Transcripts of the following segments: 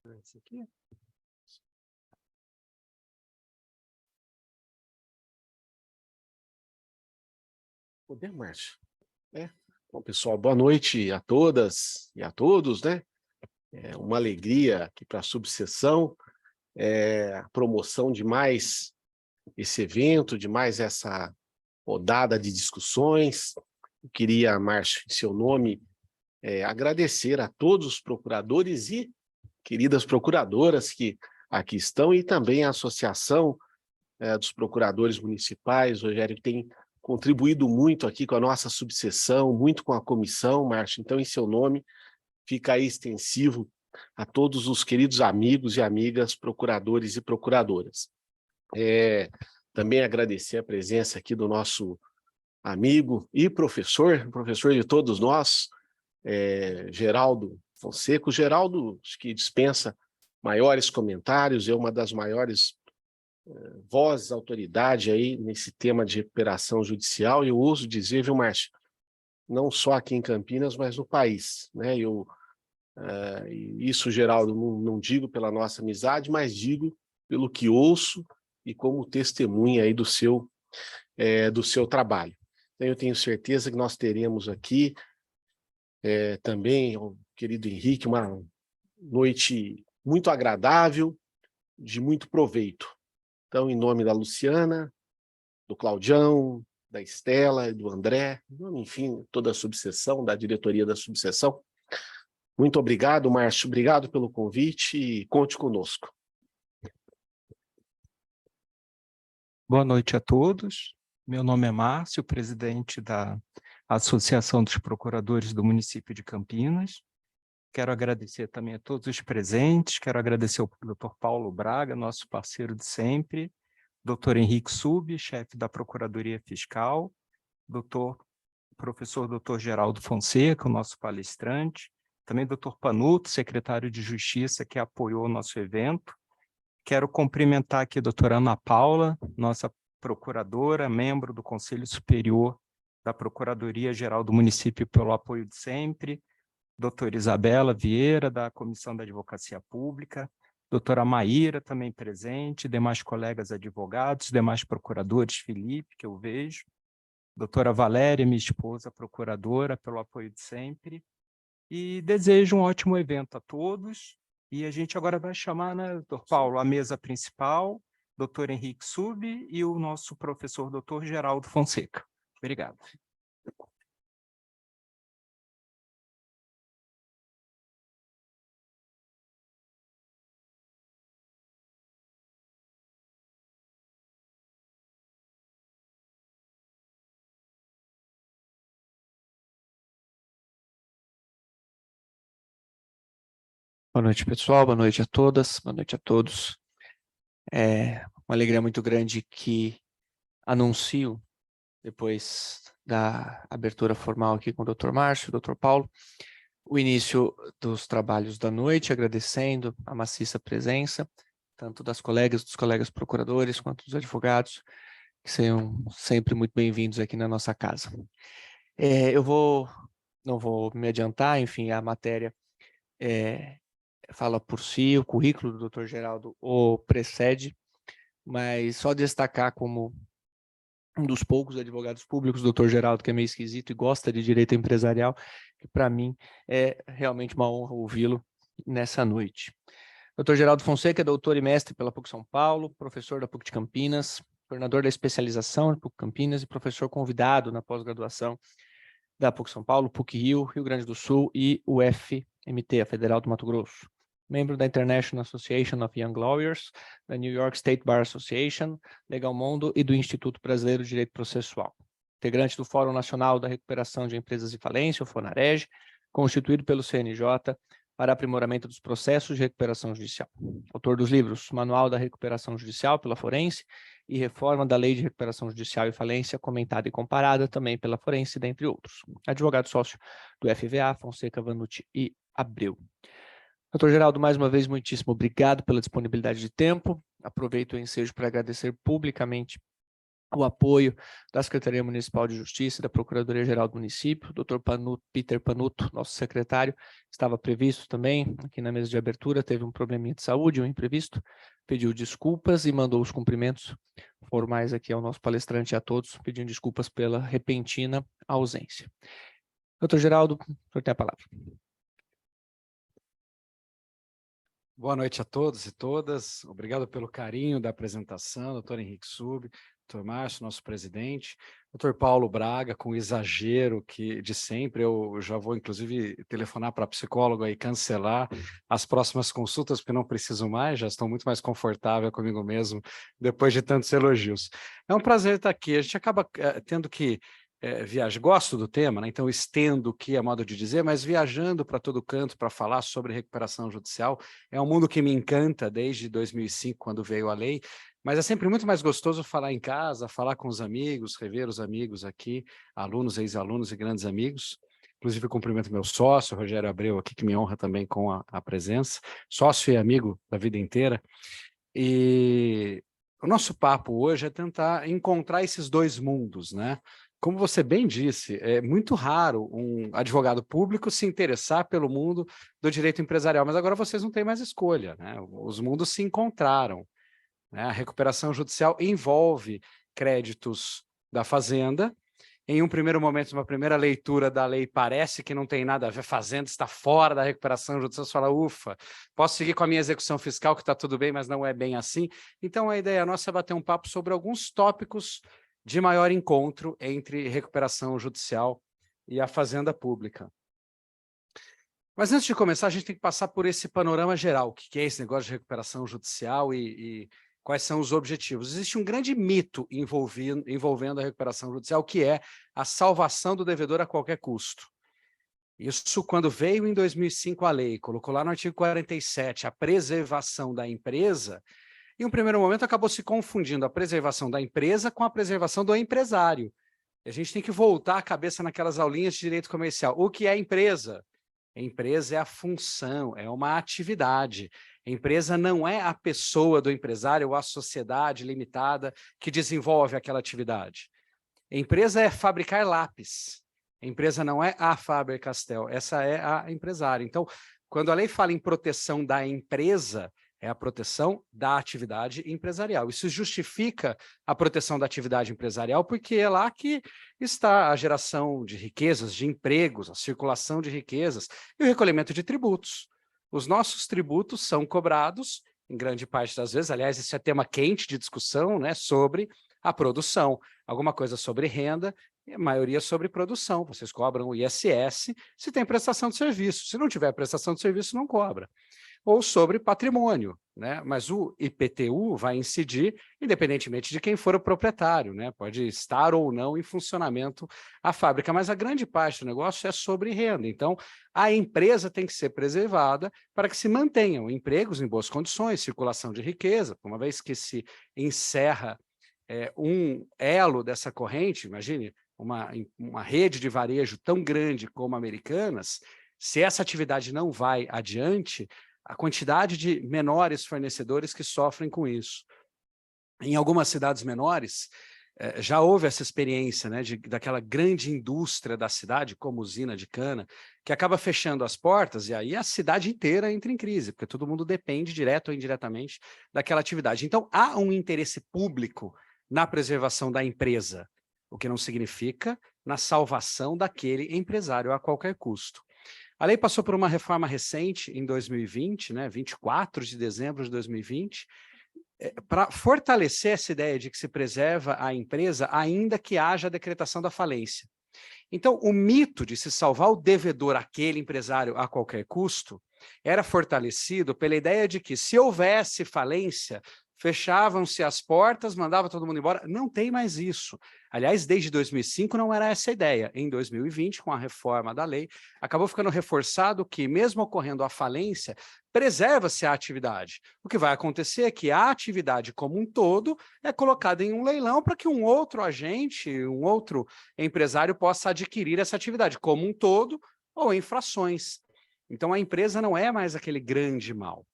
Esse aqui. Podemos, Márcio? Bom, pessoal, boa noite a todas e a todos, né? É uma alegria aqui para a subseção, a promoção de mais esse evento, de mais essa rodada de discussões. Eu queria, Márcio, em seu nome, agradecer a todos os procuradores e queridas procuradoras que aqui estão e também a Associação dos Procuradores Municipais, Rogério, que tem contribuído muito aqui com a nossa subseção, muito com a comissão, Márcio. Então, em seu nome, fica aí extensivo a todos os queridos amigos e amigas, procuradores e procuradoras. Também agradecer a presença aqui do nosso amigo e professor de todos nós, Geraldo Fonseca. O Geraldo, acho que dispensa maiores comentários, é uma das maiores vozes, autoridade aí nesse tema de recuperação judicial, e eu ouso dizer, viu, Márcio, não só aqui em Campinas, mas no país, né? Isso, Geraldo, não digo pela nossa amizade, mas digo pelo que ouço e como testemunha aí do seu trabalho. Então, eu tenho certeza que nós teremos aqui também, o querido Henrique, uma noite muito agradável, de muito proveito. Então, em nome da Luciana, do Claudião, da Estela e do André, enfim, toda a subseção, da diretoria da subseção, muito obrigado, Márcio, obrigado pelo convite e conte conosco. Boa noite a todos. Meu nome é Márcio, presidente da Associação dos Procuradores do município de Campinas. Quero agradecer também a todos os presentes, quero agradecer ao Dr. Paulo Braga, nosso parceiro de sempre, Dr. Henrique Sub, chefe da Procuradoria Fiscal, professor Dr. Geraldo Fonseca, o nosso palestrante, também Dr. Panuto, secretário de Justiça, que apoiou o nosso evento. Quero cumprimentar aqui a doutora Ana Paula, nossa procuradora, membro do Conselho Superior da Procuradoria-Geral do município, pelo apoio de sempre, doutora Isabela Vieira, da Comissão da Advocacia Pública, doutora Maíra, também presente, demais colegas advogados, demais procuradores, Felipe, que eu vejo, doutora Valéria, minha esposa, procuradora, pelo apoio de sempre, e desejo um ótimo evento a todos, e a gente agora vai chamar, né, doutor Paulo, a mesa principal, doutor Henrique Sub e o nosso professor doutor Geraldo Fonseca. Obrigado. Boa noite, pessoal. Boa noite a todas. Boa noite a todos. É uma alegria muito grande que anuncio, depois da abertura formal aqui com o Dr. Márcio, o Dr. Paulo, o início dos trabalhos da noite, agradecendo a maciça presença, tanto das colegas, dos colegas procuradores, quanto dos advogados, que sejam sempre muito bem-vindos aqui na nossa casa. Não vou me adiantar, enfim, a matéria fala por si, o currículo do Dr. Geraldo o precede, mas só destacar como um dos poucos advogados públicos, o Dr. Geraldo, que é meio esquisito e gosta de direito empresarial, que para mim é realmente uma honra ouvi-lo nessa noite. Dr. Geraldo Fonseca é doutor e mestre pela PUC São Paulo, professor da PUC de Campinas, coordenador da especialização na PUC Campinas e professor convidado na pós-graduação da PUC São Paulo, PUC Rio, Rio Grande do Sul e UFMT, a Federal do Mato Grosso. Membro da International Association of Young Lawyers, da New York State Bar Association, Legal Mundo e do Instituto Brasileiro de Direito Processual. Integrante do Fórum Nacional da Recuperação de Empresas de Falência, o FONAREG, constituído pelo CNJ para aprimoramento dos processos de recuperação judicial. Autor dos livros Manual da Recuperação Judicial pela Forense e Reforma da Lei de Recuperação Judicial e Falência, comentada e comparada também pela Forense, dentre outros. Advogado sócio do FVA, Fonseca, Vanucci e Abreu. Doutor Geraldo, mais uma vez, muitíssimo obrigado pela disponibilidade de tempo. Aproveito o ensejo para agradecer publicamente o apoio da Secretaria Municipal de Justiça e da Procuradoria-Geral do município. O Dr. Peter Panuto, nosso secretário, estava previsto também aqui na mesa de abertura, teve um probleminha de saúde, um imprevisto, pediu desculpas e mandou os cumprimentos formais aqui ao nosso palestrante e a todos, pedindo desculpas pela repentina ausência. Dr. Geraldo, o senhor tem a palavra. Boa noite a todos e todas. Obrigado pelo carinho da apresentação, doutor Henrique Sub, doutor Márcio, nosso presidente, doutor Paulo Braga, com o exagero de sempre. Eu já vou, inclusive, telefonar para a psicóloga e cancelar as próximas consultas, porque não preciso mais, já estou muito mais confortável comigo mesmo, depois de tantos elogios. É um prazer estar aqui. A gente acaba tendo que viajar. Gosto do tema, né? Então estendo o que é modo de dizer, mas viajando para todo canto para falar sobre recuperação judicial. É um mundo que me encanta desde 2005, quando veio a lei, mas é sempre muito mais gostoso falar em casa, falar com os amigos, rever os amigos aqui, alunos, ex-alunos e grandes amigos. Inclusive, cumprimento meu sócio, Rogério Abreu, aqui, que me honra também com a presença, sócio e amigo da vida inteira. E o nosso papo hoje é tentar encontrar esses dois mundos, né? Como você bem disse, é muito raro um advogado público se interessar pelo mundo do direito empresarial, mas agora vocês não têm mais escolha, né? Os mundos se encontraram, né? A recuperação judicial envolve créditos da Fazenda. Em um primeiro momento, uma primeira leitura da lei, parece que não tem nada a ver, Fazenda está fora da recuperação judicial, você fala, ufa, posso seguir com a minha execução fiscal, que está tudo bem, mas não é bem assim. Então, a ideia nossa é bater um papo sobre alguns tópicos de maior encontro entre recuperação judicial e a fazenda pública. Mas antes de começar, a gente tem que passar por esse panorama geral, o que é esse negócio de recuperação judicial e quais são os objetivos. Existe um grande mito envolvendo a recuperação judicial, que é a salvação do devedor a qualquer custo. Isso, quando veio em 2005 a lei, colocou lá no artigo 47 a preservação da empresa. Em um primeiro momento, acabou se confundindo a preservação da empresa com a preservação do empresário. E a gente tem que voltar a cabeça naquelas aulinhas de direito comercial. O que é empresa? A empresa é a função, é uma atividade. A empresa não é a pessoa do empresário ou a sociedade limitada que desenvolve aquela atividade. A empresa é fabricar lápis. A empresa não é a Faber-Castell, essa é a empresária. Então, quando a lei fala em proteção da empresa, é a proteção da atividade empresarial. Isso justifica a proteção da atividade empresarial, porque é lá que está a geração de riquezas, de empregos, a circulação de riquezas e o recolhimento de tributos. Os nossos tributos são cobrados, em grande parte das vezes, aliás, esse é tema quente de discussão, né, sobre a produção. Alguma coisa sobre renda, e a maioria sobre produção. Vocês cobram o ISS se tem prestação de serviço. Se não tiver prestação de serviço, não cobra. Ou sobre patrimônio, né? Mas o IPTU vai incidir independentemente de quem for o proprietário, né? Pode estar ou não em funcionamento a fábrica, mas a grande parte do negócio é sobre renda. Então, a empresa tem que ser preservada para que se mantenham empregos em boas condições, circulação de riqueza, uma vez que se encerra um elo dessa corrente, imagine uma rede de varejo tão grande como Americanas, se essa atividade não vai adiante, a quantidade de menores fornecedores que sofrem com isso. Em algumas cidades menores, já houve essa experiência, né, daquela grande indústria da cidade, como usina de cana, que acaba fechando as portas e aí a cidade inteira entra em crise, porque todo mundo depende, direto ou indiretamente, daquela atividade. Então, há um interesse público na preservação da empresa, o que não significa na salvação daquele empresário a qualquer custo. A lei passou por uma reforma recente, em 2020, né, 24 de dezembro de 2020, para fortalecer essa ideia de que se preserva a empresa, ainda que haja a decretação da falência. Então, o mito de se salvar o devedor, aquele empresário, a qualquer custo, era fortalecido pela ideia de que, se houvesse falência, fechavam-se as portas, mandava todo mundo embora. Não tem mais isso. Aliás, desde 2005 não era essa a ideia. Em 2020, com a reforma da lei, acabou ficando reforçado que, mesmo ocorrendo a falência, preserva-se a atividade. O que vai acontecer é que a atividade como um todo é colocada em um leilão para que um outro agente, um outro empresário possa adquirir essa atividade como um todo ou em frações. Então, a empresa não é mais aquele grande mal.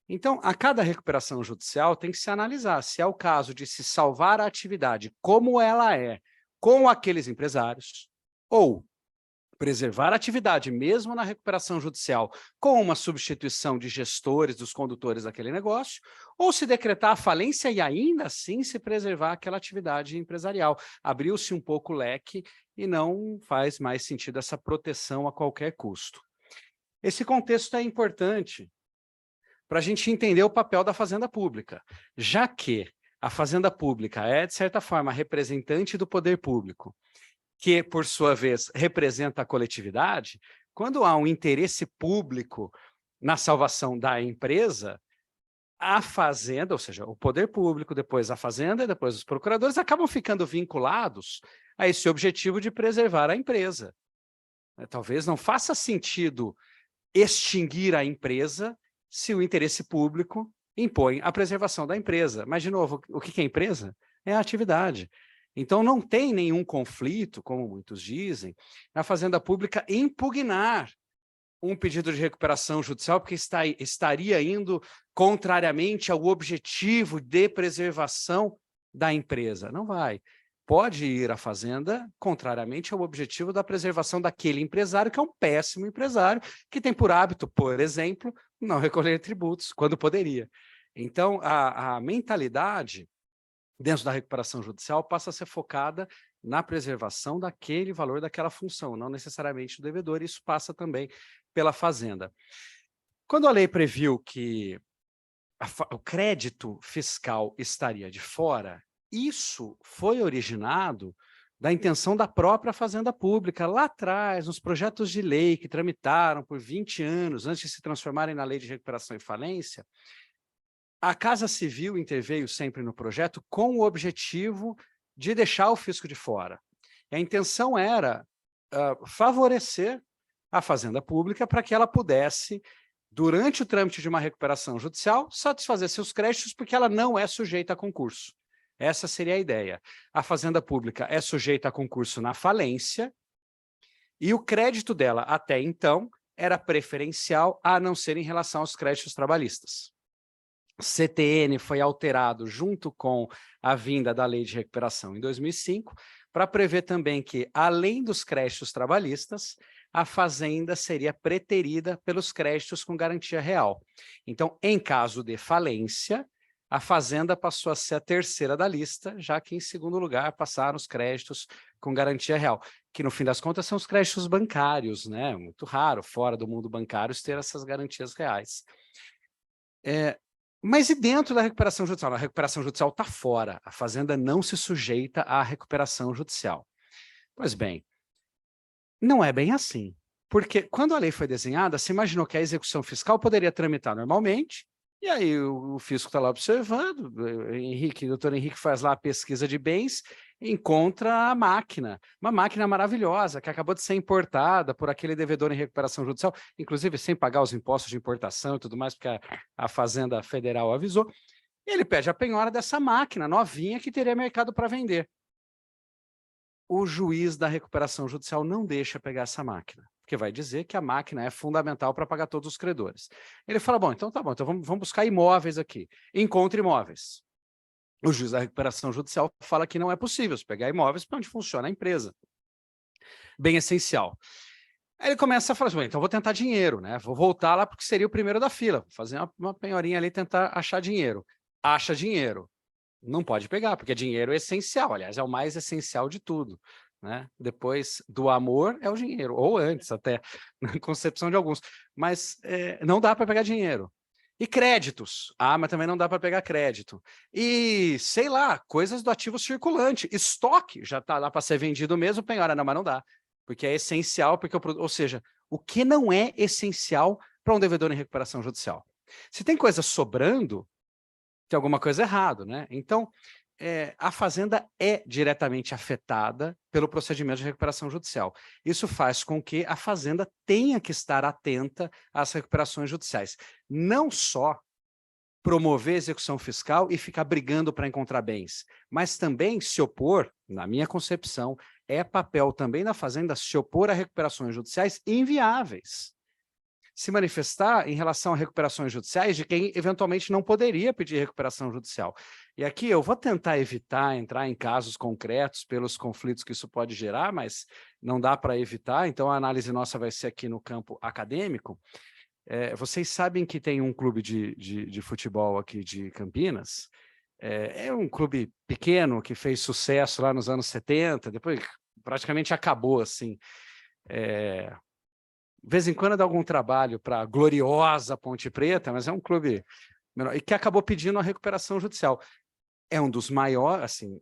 Então, a cada recuperação judicial tem que se analisar se é o caso de se salvar a atividade como ela é com aqueles empresários, ou preservar a atividade mesmo na recuperação judicial com uma substituição de gestores, dos condutores daquele negócio, ou se decretar a falência e ainda assim se preservar aquela atividade empresarial. Abriu-se um pouco o leque e não faz mais sentido essa proteção a qualquer custo. Esse contexto é importante para a gente entender o papel da Fazenda Pública, já que a Fazenda Pública é, de certa forma, representante do poder público, que, por sua vez, representa a coletividade. Quando há um interesse público na salvação da empresa, a Fazenda, ou seja, o poder público, depois a Fazenda e depois os procuradores, acabam ficando vinculados a esse objetivo de preservar a empresa. Talvez não faça sentido extinguir a empresa se o interesse público impõe a preservação da empresa. Mas, de novo, o que é empresa? É a atividade. Então, não tem nenhum conflito, como muitos dizem, na Fazenda Pública impugnar um pedido de recuperação judicial, porque estaria indo contrariamente ao objetivo de preservação da empresa. Não vai. Pode ir à Fazenda contrariamente ao objetivo da preservação daquele empresário, que é um péssimo empresário, que tem por hábito, por exemplo, não recolher tributos, quando poderia. Então, a mentalidade dentro da recuperação judicial passa a ser focada na preservação daquele valor, daquela função, não necessariamente do devedor, isso passa também pela Fazenda. Quando a lei previu que o crédito fiscal estaria de fora, isso foi originado da intenção da própria Fazenda Pública, lá atrás, nos projetos de lei que tramitaram por 20 anos, antes de se transformarem na Lei de Recuperação e Falência. A Casa Civil interveio sempre no projeto com o objetivo de deixar o fisco de fora. A intenção era favorecer a Fazenda Pública para que ela pudesse, durante o trâmite de uma recuperação judicial, satisfazer seus créditos, porque ela não é sujeita a concurso. Essa seria a ideia. A Fazenda Pública é sujeita a concurso na falência e o crédito dela, até então, era preferencial, a não ser em relação aos créditos trabalhistas. CTN foi alterado junto com a vinda da Lei de Recuperação em 2005, para prever também que, além dos créditos trabalhistas, a Fazenda seria preterida pelos créditos com garantia real. Então, em caso de falência, a Fazenda passou a ser a terceira da lista, já que em segundo lugar passaram os créditos com garantia real, que no fim das contas são os créditos bancários, né? Muito raro, fora do mundo bancário, ter essas garantias reais. Mas e dentro da recuperação judicial? A recuperação judicial está fora, a Fazenda não se sujeita à recuperação judicial. Pois bem, não é bem assim, porque quando a lei foi desenhada, se imaginou que a execução fiscal poderia tramitar normalmente, e aí o fisco está lá observando, o doutor Henrique faz lá a pesquisa de bens, encontra a máquina, uma máquina maravilhosa, que acabou de ser importada por aquele devedor em recuperação judicial, inclusive sem pagar os impostos de importação e tudo mais, porque a Fazenda Federal avisou, e ele pede a penhora dessa máquina novinha que teria mercado para vender. O juiz da recuperação judicial não deixa pegar essa máquina, porque vai dizer que a máquina é fundamental para pagar todos os credores. Ele fala, bom, então vamos buscar imóveis aqui. Encontre imóveis. O juiz da recuperação judicial fala que não é possível pegar imóveis para onde funciona a empresa. Bem essencial. Aí ele começa a falar assim, então vou tentar dinheiro, né? Vou voltar lá porque seria o primeiro da fila, fazer uma penhorinha ali e tentar achar dinheiro. Acha dinheiro. Não pode pegar, porque dinheiro é essencial, aliás, é o mais essencial de tudo, né? Depois do amor é o dinheiro, ou antes até, na concepção de alguns. Mas não dá para pegar dinheiro. E créditos? Ah, mas também não dá para pegar crédito. E, sei lá, coisas do ativo circulante. Estoque já está lá para ser vendido mesmo, penhora, não, mas não dá. Porque é essencial, porque ou seja, o que não é essencial para um devedor em recuperação judicial? Se tem coisa sobrando, tem alguma coisa errada, né? Então, a Fazenda é diretamente afetada pelo procedimento de recuperação judicial. Isso faz com que a Fazenda tenha que estar atenta às recuperações judiciais. Não só promover a execução fiscal e ficar brigando para encontrar bens, mas também se opor, na minha concepção, é papel também da Fazenda se opor a recuperações judiciais inviáveis. se manifestar em relação a recuperações judiciais de quem eventualmente não poderia pedir recuperação judicial. E aqui eu vou tentar evitar entrar em casos concretos pelos conflitos que isso pode gerar, mas não dá para evitar, então a análise nossa vai ser aqui no campo acadêmico. Vocês sabem que tem um clube de futebol aqui de Campinas, é um clube pequeno que fez sucesso lá nos anos 70, depois praticamente acabou, assim. De vez em quando dá algum trabalho para a gloriosa Ponte Preta, mas é um clube menor, e que acabou pedindo a recuperação judicial. É um dos maiores, assim,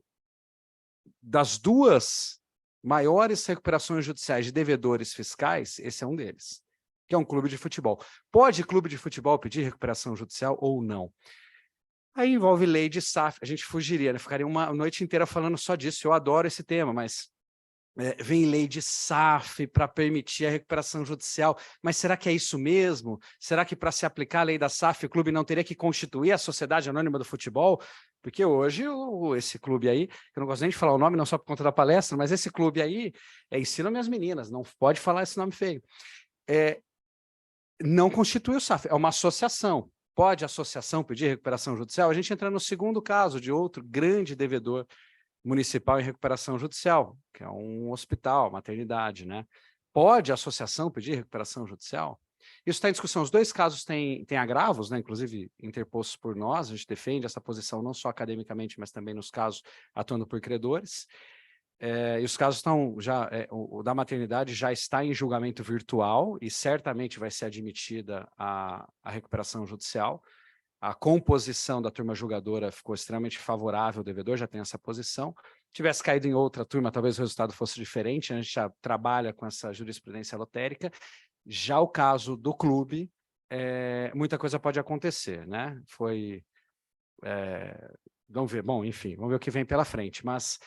das duas maiores recuperações judiciais de devedores fiscais, esse é um deles, que é um clube de futebol. Pode clube de futebol pedir recuperação judicial ou não? Aí envolve lei de SAF, a gente fugiria, né? Ficaria uma noite inteira falando só disso, eu adoro esse tema, mas vem lei de SAF para permitir a recuperação judicial, mas será que é isso mesmo? Será que para se aplicar a lei da SAF o clube não teria que constituir a Sociedade Anônima do Futebol? Porque hoje esse clube aí, eu não gosto nem de falar o nome, não só por conta da palestra, mas esse clube aí ensina minhas meninas, não pode falar esse nome feio. Não constitui o SAF, é uma associação. Pode a associação pedir recuperação judicial? A gente entra no segundo caso de outro grande devedor municipal em recuperação judicial, que é um hospital, maternidade, né? Pode a associação pedir recuperação judicial? Isso está em discussão. Os dois casos têm agravos, né? Inclusive interpostos por nós, a gente defende essa posição não só academicamente, mas também nos casos atuando por credores. E os casos estão já, o da maternidade já está em julgamento virtual e certamente vai ser admitida a recuperação judicial. A composição da turma julgadora ficou extremamente favorável ao devedor, já tem essa posição. Tivesse caído em outra turma, talvez o resultado fosse diferente, a gente já trabalha com essa jurisprudência lotérica. Já o caso do clube, muita coisa pode acontecer, né? Vamos ver, bom, enfim, vamos ver o que vem pela frente, mas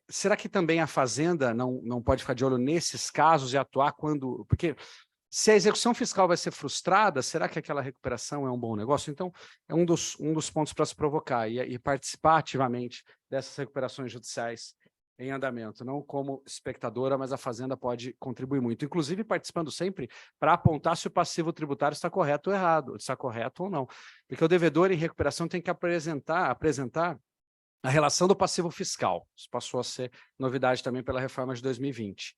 será que também a Fazenda não pode ficar de olho nesses casos e atuar quando... Porque se a execução fiscal vai ser frustrada, será que aquela recuperação é um bom negócio? Então, é um dos pontos para se provocar e participar ativamente dessas recuperações judiciais em andamento, não como espectadora, mas a Fazenda pode contribuir muito, inclusive participando sempre para apontar se o passivo tributário está correto ou errado, está correto ou não. Porque o devedor em recuperação tem que apresentar a relação do passivo fiscal. Isso passou a ser novidade também pela reforma de 2020.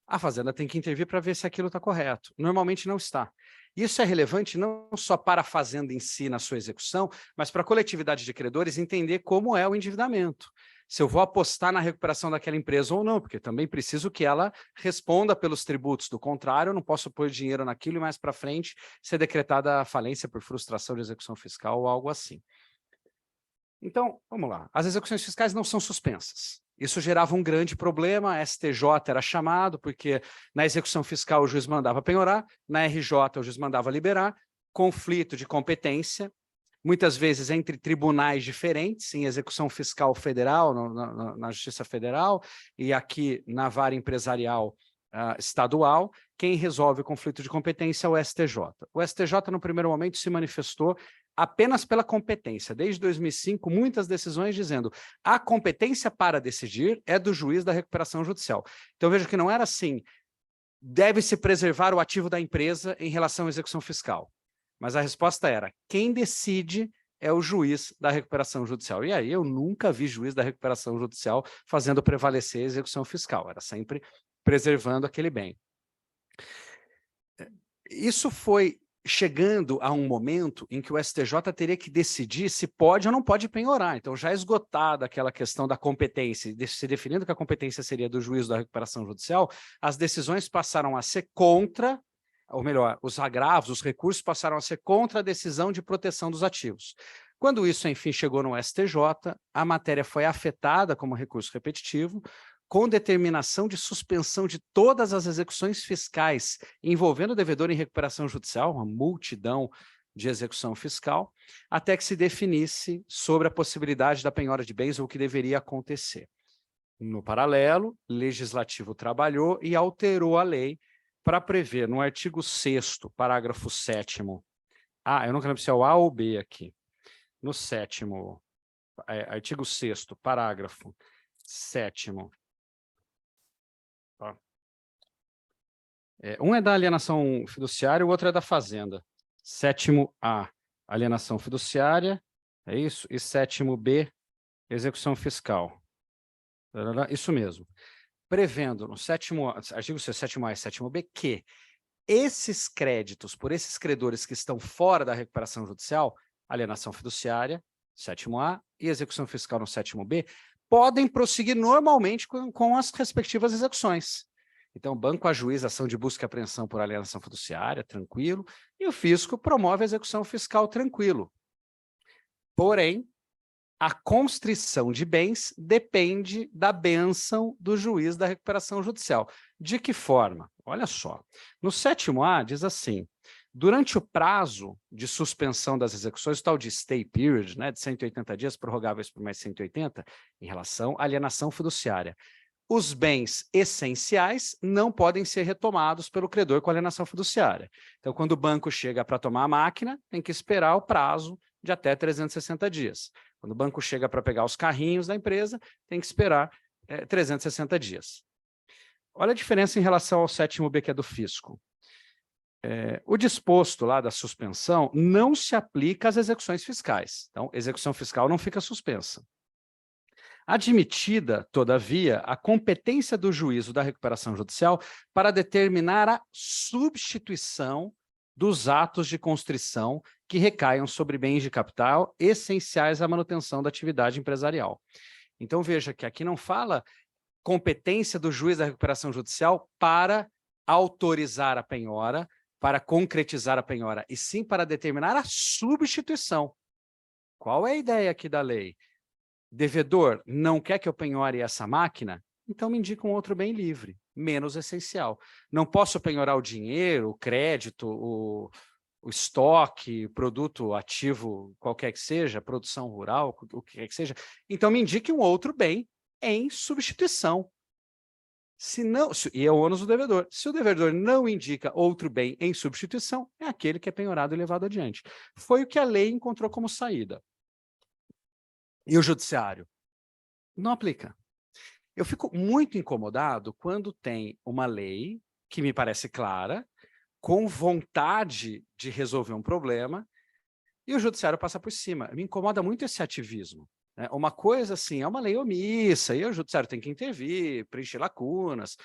A Fazenda tem que intervir para ver se aquilo está correto. Normalmente não está. Isso é relevante não só para a Fazenda em si, na sua execução, mas para a coletividade de credores entender como é o endividamento. Se eu vou apostar na recuperação daquela empresa ou não, porque também preciso que ela responda pelos tributos. Do contrário, eu não posso pôr dinheiro naquilo e mais para frente ser decretada a falência por frustração de execução fiscal ou algo assim. Então, vamos lá. As execuções fiscais não são suspensas. Isso gerava um grande problema, a STJ era chamado, porque na execução fiscal o juiz mandava penhorar, na RJ o juiz mandava liberar, conflito de competência, muitas vezes entre tribunais diferentes, em execução fiscal federal, na Justiça Federal, e aqui na vara empresarial estadual, quem resolve o conflito de competência é o STJ. O STJ, no primeiro momento, se manifestou apenas pela competência. Desde 2005, muitas decisões dizendo a competência para decidir é do juiz da recuperação judicial. Então, veja que não era assim, deve-se preservar o ativo da empresa em relação à execução fiscal. Mas a resposta era, quem decide é o juiz da recuperação judicial. E aí eu nunca vi juiz da recuperação judicial fazendo prevalecer a execução fiscal, era sempre preservando aquele bem. Isso foi chegando a um momento em que o STJ teria que decidir se pode ou não pode penhorar. Então, já esgotada aquela questão da competência, se definindo que a competência seria do juiz da recuperação judicial, as decisões passaram a ser contra, ou melhor, os agravos, os recursos passaram a ser contra a decisão de proteção dos ativos. Quando isso, enfim, chegou no STJ, a matéria foi afetada como recurso repetitivo, com determinação de suspensão de todas as execuções fiscais envolvendo o devedor em recuperação judicial, uma multidão de execução fiscal, até que se definisse sobre a possibilidade da penhora de bens ou o que deveria acontecer. No paralelo, o Legislativo trabalhou e alterou a lei para prever no artigo 6º, parágrafo 7º, eu não lembro se é o A ou B aqui, no 7º, artigo 6º, parágrafo 7º, Um é da alienação fiduciária, o outro é da fazenda. 7º-A, alienação fiduciária, é isso? E 7º-B, execução fiscal. Isso mesmo. Prevendo no artigo 7º-A e 7º-B que esses créditos, por esses credores que estão fora da recuperação judicial, alienação fiduciária, 7º-A, e execução fiscal no 7º-B, podem prosseguir normalmente com as respectivas execuções. Então, o banco ajuiza ação de busca e apreensão por alienação fiduciária, tranquilo, e o fisco promove a execução fiscal, tranquilo. Porém, a constrição de bens depende da bênção do juiz da recuperação judicial. De que forma? Olha só, no 7º-A diz assim: durante o prazo de suspensão das execuções, o tal de stay period, né, de 180 dias, prorrogáveis por mais 180, em relação à alienação fiduciária, os bens essenciais não podem ser retomados pelo credor com alienação fiduciária. Então, quando o banco chega para tomar a máquina, tem que esperar o prazo de até 360 dias. Quando o banco chega para pegar os carrinhos da empresa, tem que esperar 360 dias. Olha a diferença em relação ao 7º-B, que é do fisco. O disposto lá da suspensão não se aplica às execuções fiscais. Então, execução fiscal não fica suspensa. Admitida, todavia, a competência do juízo da recuperação judicial para determinar a substituição dos atos de constrição que recaiam sobre bens de capital essenciais à manutenção da atividade empresarial. Então, veja que aqui não fala competência do juiz da recuperação judicial para autorizar a penhora, para concretizar a penhora, e sim para determinar a substituição. Qual é a ideia aqui da lei? Devedor não quer que eu penhore essa máquina? Então me indica um outro bem livre, menos essencial. Não posso penhorar o dinheiro, o crédito, o estoque, produto ativo, qualquer que seja, produção rural, o que quer que seja. Então me indique um outro bem em substituição. Se não, e é o ônus do devedor. Se o devedor não indica outro bem em substituição, é aquele que é penhorado e levado adiante. Foi o que a lei encontrou como saída. E o judiciário? Não aplica. Eu fico muito incomodado quando tem uma lei que me parece clara, com vontade de resolver um problema, e o judiciário passa por cima. Me incomoda muito esse ativismo. Né? Uma coisa assim, é uma lei omissa, e o judiciário tem que intervir, preencher lacunas,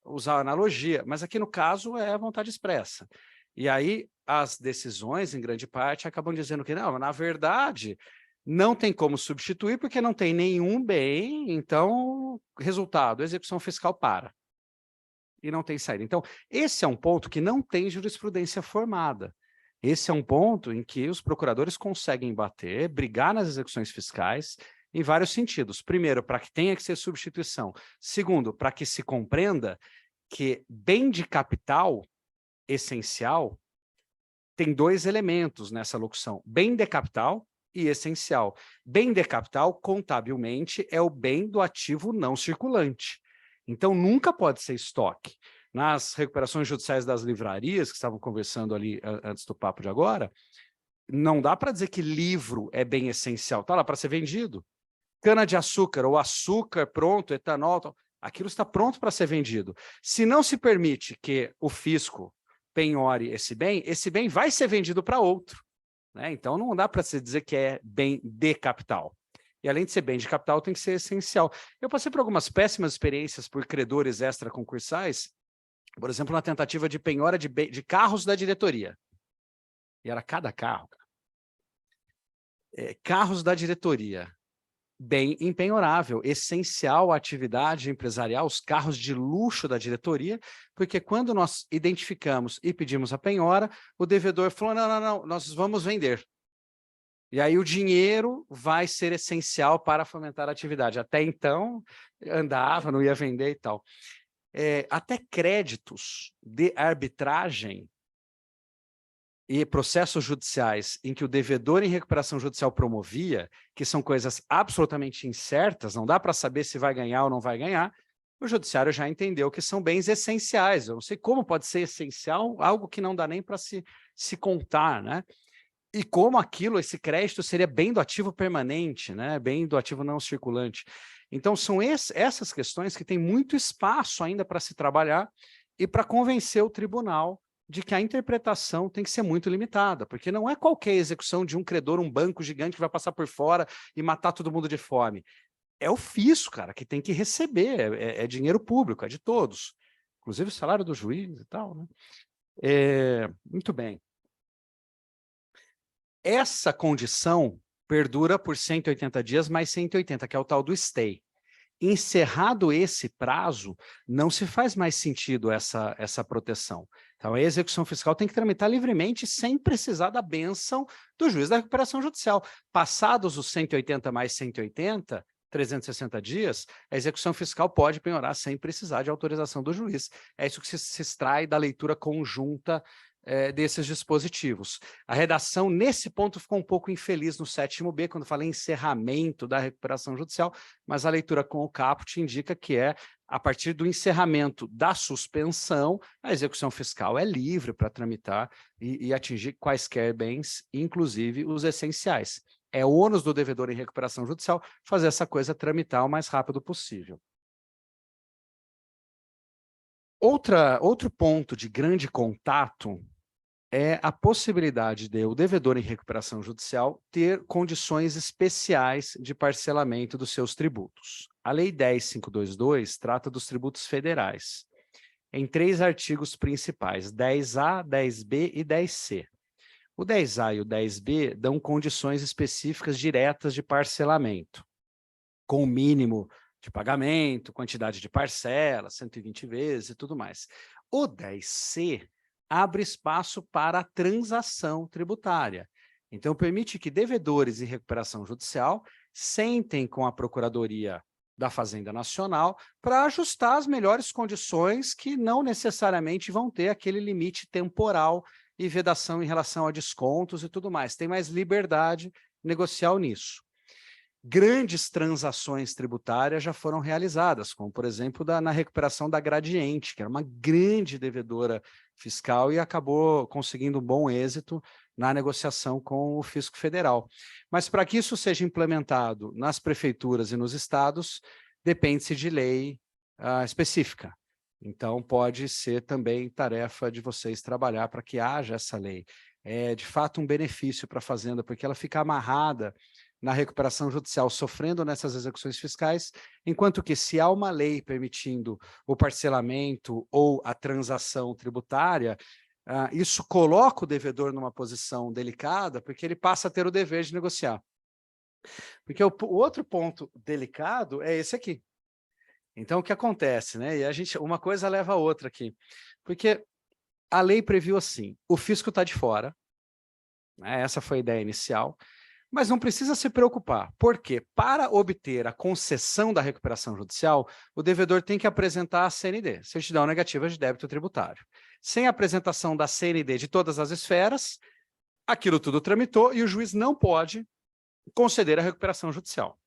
usar analogia, mas aqui no caso é a vontade expressa. E aí as decisões, em grande parte, acabam dizendo que não, na verdade, não tem como substituir porque não tem nenhum bem, então, resultado, a execução fiscal para. E não tem saída. Então, esse é um ponto que não tem jurisprudência formada. Esse é um ponto em que os procuradores conseguem bater, brigar nas execuções fiscais em vários sentidos. Primeiro, para que tenha que ser substituição. Segundo, para que se compreenda que bem de capital essencial tem dois elementos nessa locução. Bem de capital e essencial. Bem de capital, contabilmente, é o bem do ativo não circulante. Então, nunca pode ser estoque. Nas recuperações judiciais das livrarias, que estavam conversando ali antes do papo de agora, não dá para dizer que livro é bem essencial. Está lá para ser vendido. Cana-de-açúcar ou açúcar pronto, etanol, aquilo está pronto para ser vendido. Se não se permite que o fisco penhore esse bem vai ser vendido para outro. Né? Então, não dá para se dizer que é bem de capital. E além de ser bem de capital, tem que ser essencial. Eu passei por algumas péssimas experiências por credores extraconcursais, por exemplo, na tentativa de penhora de carros da diretoria. E era cada carro. Carros da diretoria. Bem impenhorável, essencial à atividade empresarial, os carros de luxo da diretoria, porque quando nós identificamos e pedimos a penhora, o devedor falou, não, nós vamos vender. E aí o dinheiro vai ser essencial para fomentar a atividade. Até então, andava, não ia vender e tal. Até créditos de arbitragem e processos judiciais em que o devedor em recuperação judicial promovia, que são coisas absolutamente incertas, não dá para saber se vai ganhar ou não vai ganhar, o judiciário já entendeu que são bens essenciais. Eu não sei como pode ser essencial algo que não dá nem para se contar, né? E como esse crédito seria bem do ativo permanente, né? Bem do ativo não circulante. Então, são essas questões que têm muito espaço ainda para se trabalhar e para convencer o tribunal de que a interpretação tem que ser muito limitada, porque não é qualquer execução de um credor, um banco gigante que vai passar por fora e matar todo mundo de fome. É o fisco, cara, que tem que receber, é dinheiro público, é de todos, inclusive o salário do juiz e tal, né? Muito bem. Essa condição perdura por 180 dias mais 180, que é o tal do stay. Encerrado esse prazo, não se faz mais sentido essa proteção. Então, a execução fiscal tem que tramitar livremente, sem precisar da bênção do juiz da recuperação judicial. Passados os 180 mais 180, 360 dias, a execução fiscal pode penhorar sem precisar de autorização do juiz. É isso que se extrai da leitura conjunta desses dispositivos. A redação, nesse ponto, ficou um pouco infeliz no 7º B, quando fala em encerramento da recuperação judicial, mas a leitura com o caput indica que a partir do encerramento da suspensão, a execução fiscal é livre para tramitar e atingir quaisquer bens, inclusive os essenciais. É ônus do devedor em recuperação judicial fazer essa coisa tramitar o mais rápido possível. Outro ponto de grande contato é a possibilidade de o devedor em recuperação judicial ter condições especiais de parcelamento dos seus tributos. A Lei 10.522 trata dos tributos federais, em 3 artigos principais, 10A, 10B e 10C. O 10A e o 10B dão condições específicas diretas de parcelamento, com o mínimo de pagamento, quantidade de parcela, 120 vezes e tudo mais. O 10C abre espaço para a transação tributária. Então, permite que devedores em recuperação judicial sentem com a Procuradoria da Fazenda Nacional para ajustar as melhores condições que não necessariamente vão ter aquele limite temporal e vedação em relação a descontos e tudo mais. Tem mais liberdade negocial nisso. Grandes transações tributárias já foram realizadas, como, por exemplo, na recuperação da Gradiente, que era uma grande devedora fiscal e acabou conseguindo um bom êxito na negociação com o Fisco Federal. Mas para que isso seja implementado nas prefeituras e nos estados, depende-se de lei específica. Então, pode ser também tarefa de vocês trabalhar para que haja essa lei. É, de fato, um benefício para a Fazenda, porque ela fica amarrada na recuperação judicial, sofrendo nessas execuções fiscais, enquanto que se há uma lei permitindo o parcelamento ou a transação tributária, isso coloca o devedor numa posição delicada, porque ele passa a ter o dever de negociar. Porque o outro ponto delicado é esse aqui. Então, o que acontece, né? E uma coisa leva a outra aqui. Porque a lei previu assim, o fisco está de fora, né? Essa foi a ideia inicial, mas não precisa se preocupar, porque para obter a concessão da recuperação judicial, o devedor tem que apresentar a CND, certidão negativa de débito tributário. Sem a apresentação da CND de todas as esferas, aquilo tudo tramitou e o juiz não pode conceder a recuperação judicial.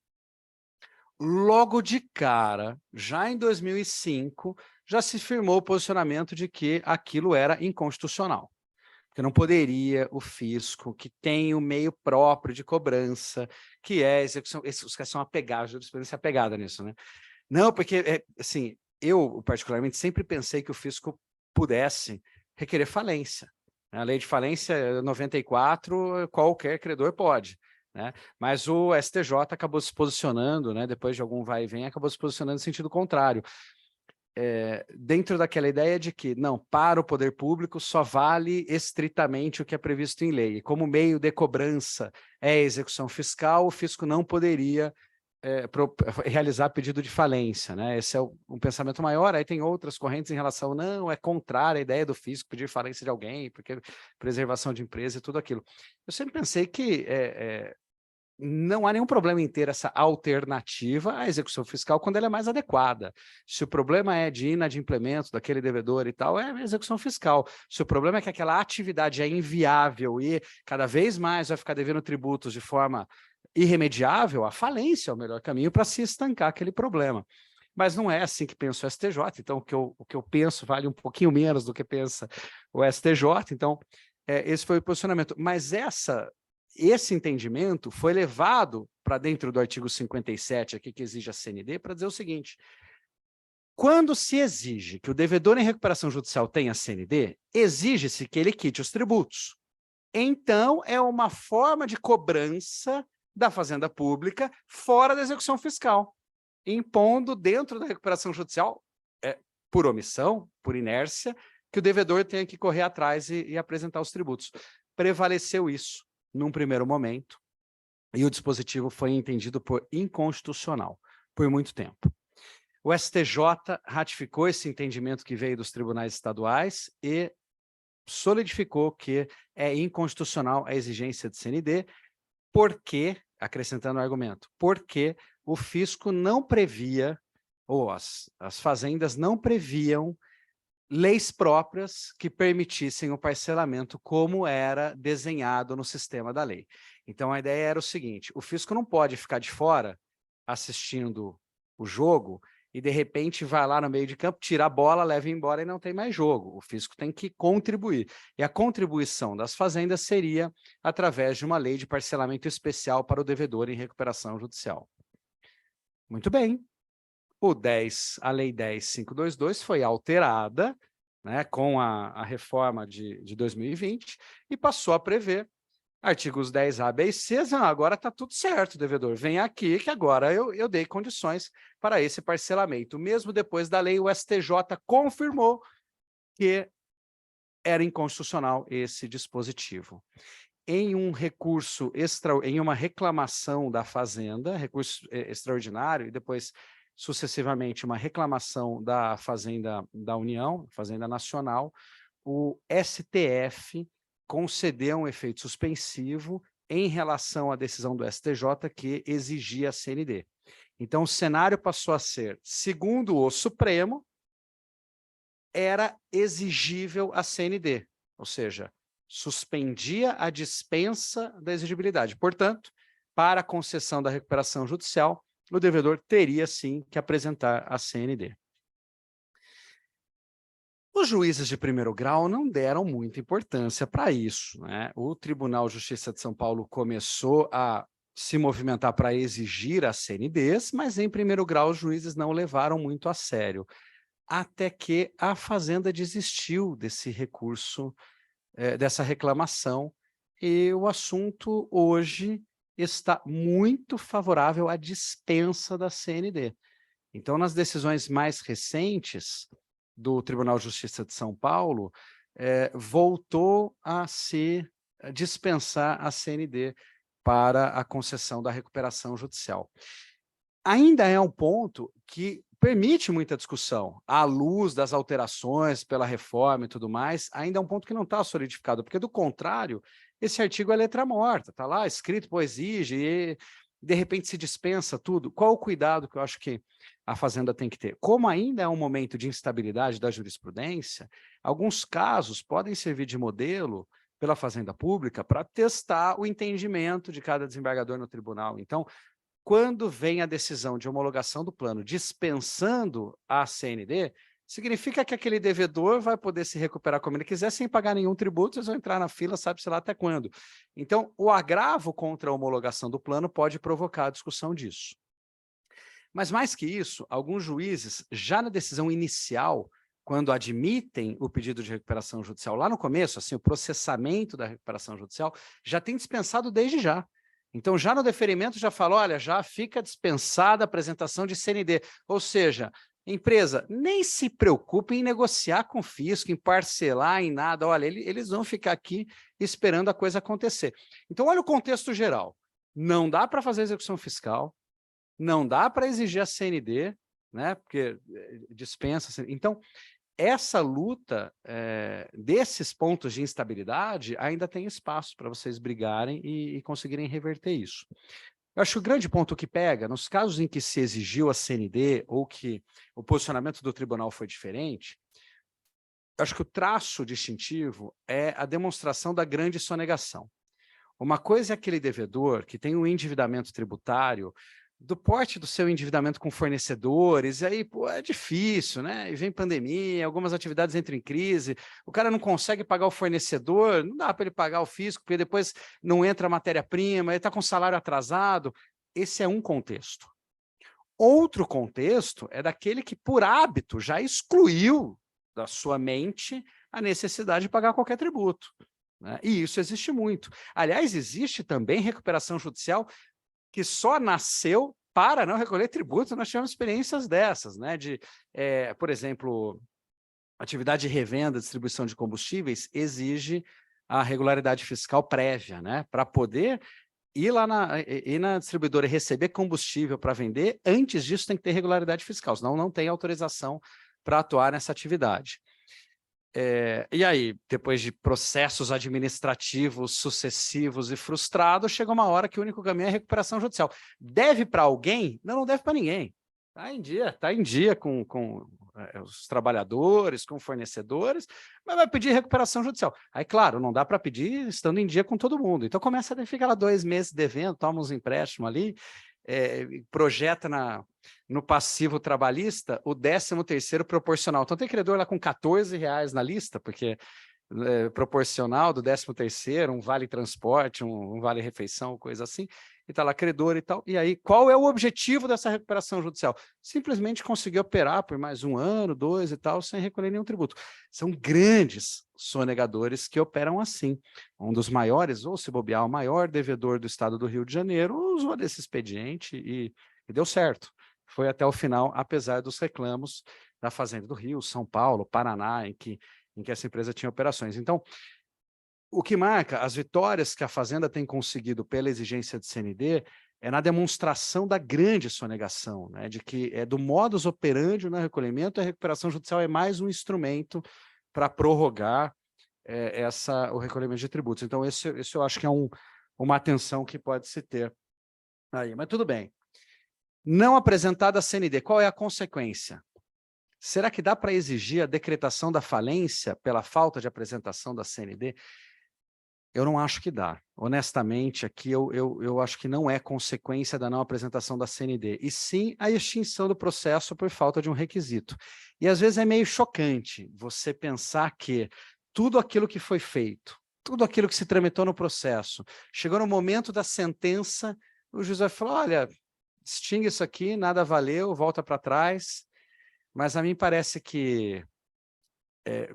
Logo de cara, já em 2005, já se firmou o posicionamento de que aquilo era inconstitucional. Porque não poderia o fisco, que tem o meio próprio de cobrança, que é a execução, os caras são apegados, a jurisprudência é apegada nisso, né? Não, porque, assim, eu, particularmente, sempre pensei que o fisco pudesse requerer falência. A lei de falência 94, qualquer credor pode, né? Mas o STJ acabou se posicionando, né? Depois de algum vai e vem, acabou se posicionando no sentido contrário. Dentro daquela ideia de que, não, para o poder público só vale estritamente o que é previsto em lei. E como meio de cobrança é a execução fiscal, o fisco não poderia realizar pedido de falência, né? Esse é um pensamento maior. Aí tem outras correntes em relação, não, é contrária a ideia do fisco pedir falência de alguém, porque preservação de empresa e tudo aquilo. Eu sempre pensei que não há nenhum problema em ter essa alternativa à execução fiscal quando ela é mais adequada. Se o problema é de inadimplemento daquele devedor e tal, é a execução fiscal. Se o problema é que aquela atividade é inviável e cada vez mais vai ficar devendo tributos de forma irremediável, a falência é o melhor caminho para se estancar aquele problema. Mas não é assim que pensa o STJ, então o que eu penso vale um pouquinho menos do que pensa o STJ, então esse foi o posicionamento. Mas esse entendimento foi levado para dentro do artigo 57, aqui que exige a CND, para dizer o seguinte, Quando se exige que o devedor em recuperação judicial tenha CND, exige-se que ele quite os tributos. Então, é uma forma de cobrança da Fazenda Pública fora da execução fiscal, impondo dentro da recuperação judicial, por omissão, por inércia, que o devedor tenha que correr atrás e apresentar os tributos. Prevaleceu isso num primeiro momento, e o dispositivo foi entendido por inconstitucional por muito tempo. O STJ ratificou esse entendimento que veio dos tribunais estaduais e solidificou que é inconstitucional a exigência de CND, porque, acrescentando o argumento, porque o fisco não previa, ou as fazendas não previam leis próprias que permitissem o parcelamento como era desenhado no sistema da lei. Então, a ideia era o seguinte, o fisco não pode ficar de fora assistindo o jogo e, de repente, vai lá no meio de campo, tira a bola, leva embora e não tem mais jogo. O fisco tem que contribuir. E a contribuição das fazendas seria através de uma lei de parcelamento especial para o devedor em recuperação judicial. Muito bem. A Lei 10.522 foi alterada, né, com a reforma de 2020 e passou a prever artigos 10A, B e C, agora está tudo certo, devedor. Vem aqui que agora eu dei condições para esse parcelamento. Mesmo depois da lei, o STJ confirmou que era inconstitucional esse dispositivo. Em um recurso, em uma reclamação da Fazenda, recurso extraordinário, e depois, sucessivamente, uma reclamação da Fazenda da União, Fazenda Nacional, o STF concedeu um efeito suspensivo em relação à decisão do STJ que exigia a CND. Então, o cenário passou a ser, segundo o Supremo, era exigível a CND, ou seja, suspendia a dispensa da exigibilidade. Portanto, para a concessão da recuperação judicial, o devedor teria, sim, que apresentar a CND. Os juízes de primeiro grau não deram muita importância para isso, né? O Tribunal de Justiça de São Paulo começou a se movimentar para exigir as CNDs, mas em primeiro grau os juízes não levaram muito a sério, até que a Fazenda desistiu desse recurso, dessa reclamação, e o assunto hoje está muito favorável à dispensa da CND. Então, nas decisões mais recentes do Tribunal de Justiça de São Paulo, voltou a se dispensar a CND para a concessão da recuperação judicial. Ainda é um ponto que permite muita discussão, à luz das alterações pela reforma e tudo mais, ainda é um ponto que não está solidificado, porque, do contrário, esse artigo é letra morta, está lá escrito, pô, exige, e de repente se dispensa tudo. Qual o cuidado que eu acho que a Fazenda tem que ter? Como ainda é um momento de instabilidade da jurisprudência, alguns casos podem servir de modelo pela Fazenda Pública para testar o entendimento de cada desembargador no tribunal. Então, quando vem a decisão de homologação do plano dispensando a CND, significa que aquele devedor vai poder se recuperar como ele quiser sem pagar nenhum tributo, eles vão entrar na fila, sabe-se lá até quando. Então, o agravo contra a homologação do plano pode provocar a discussão disso. Mas, mais que isso, alguns juízes, já na decisão inicial, quando admitem o pedido de recuperação judicial, lá no começo, assim, o processamento da recuperação judicial, já tem dispensado desde já. Então, já no deferimento, já falou, olha, já fica dispensada a apresentação de CND, ou seja, empresa, nem se preocupe em negociar com o fisco, em parcelar, em nada. Olha, eles vão ficar aqui esperando a coisa acontecer. Então, olha o contexto geral. Não dá para fazer execução fiscal, não dá para exigir a CND, né? Porque dispensa. Então, essa luta desses pontos de instabilidade ainda tem espaço para vocês brigarem e conseguirem reverter isso. Eu acho que o grande ponto que pega, nos casos em que se exigiu a CND ou que o posicionamento do tribunal foi diferente, eu acho que o traço distintivo é a demonstração da grande sonegação. Uma coisa é aquele devedor que tem um endividamento tributário do porte do seu endividamento com fornecedores, e aí, pô, é difícil, né? E vem pandemia, algumas atividades entram em crise, o cara não consegue pagar o fornecedor, não dá para ele pagar o fisco, porque depois não entra a matéria-prima, ele está com salário atrasado. Esse é um contexto. Outro contexto é daquele que, por hábito, já excluiu da sua mente a necessidade de pagar qualquer tributo, né? E isso existe muito. Aliás, existe também recuperação judicial que só nasceu para não recolher tributo. Nós tivemos experiências dessas, né? Por exemplo, atividade de revenda, distribuição de combustíveis exige a regularidade fiscal prévia, né? Para poder ir lá na distribuidora e receber combustível para vender, antes disso tem que ter regularidade fiscal, senão não tem autorização para atuar nessa atividade. E aí, depois de processos administrativos sucessivos e frustrados, chega uma hora que o único caminho é a recuperação judicial. Deve para alguém? Não, não deve para ninguém. Está em dia com os trabalhadores, com fornecedores, mas vai pedir recuperação judicial. Aí, claro, não dá para pedir estando em dia com todo mundo. Então, começa a ficar lá 2 meses devendo, toma uns empréstimos ali, projeta no passivo trabalhista o 13º proporcional. Então, tem credor lá com R$14 na lista, porque proporcional do 13º, um vale transporte, um vale refeição, coisa assim, e está lá credor e tal. E aí, qual é o objetivo dessa recuperação judicial? Simplesmente conseguir operar por mais 1 ano, 2 e tal, sem recolher nenhum tributo. São grandes sonegadores que operam assim. Um dos maiores, ou se bobear, o maior devedor do estado do Rio de Janeiro, usou desse expediente e deu certo. Foi até o final, apesar dos reclamos da Fazenda do Rio, São Paulo, Paraná, em que essa empresa tinha operações. Então, o que marca as vitórias que a Fazenda tem conseguido pela exigência de CND é na demonstração da grande sonegação, né, de que do modus operandi no recolhimento, a recuperação judicial é mais um instrumento para prorrogar o recolhimento de tributos. Então, esse eu acho que é uma atenção que pode se ter aí. Mas tudo bem. Não apresentada a CND, qual é a consequência? Será que dá para exigir a decretação da falência pela falta de apresentação da CND? Eu não acho que dá. Honestamente, aqui eu acho que não é consequência da não apresentação da CND, e sim a extinção do processo por falta de um requisito. E às vezes é meio chocante você pensar que tudo aquilo que foi feito, tudo aquilo que se tramitou no processo, chegou no momento da sentença, o juiz vai falar, olha, extingue isso aqui, nada valeu, volta para trás. Mas a mim parece que,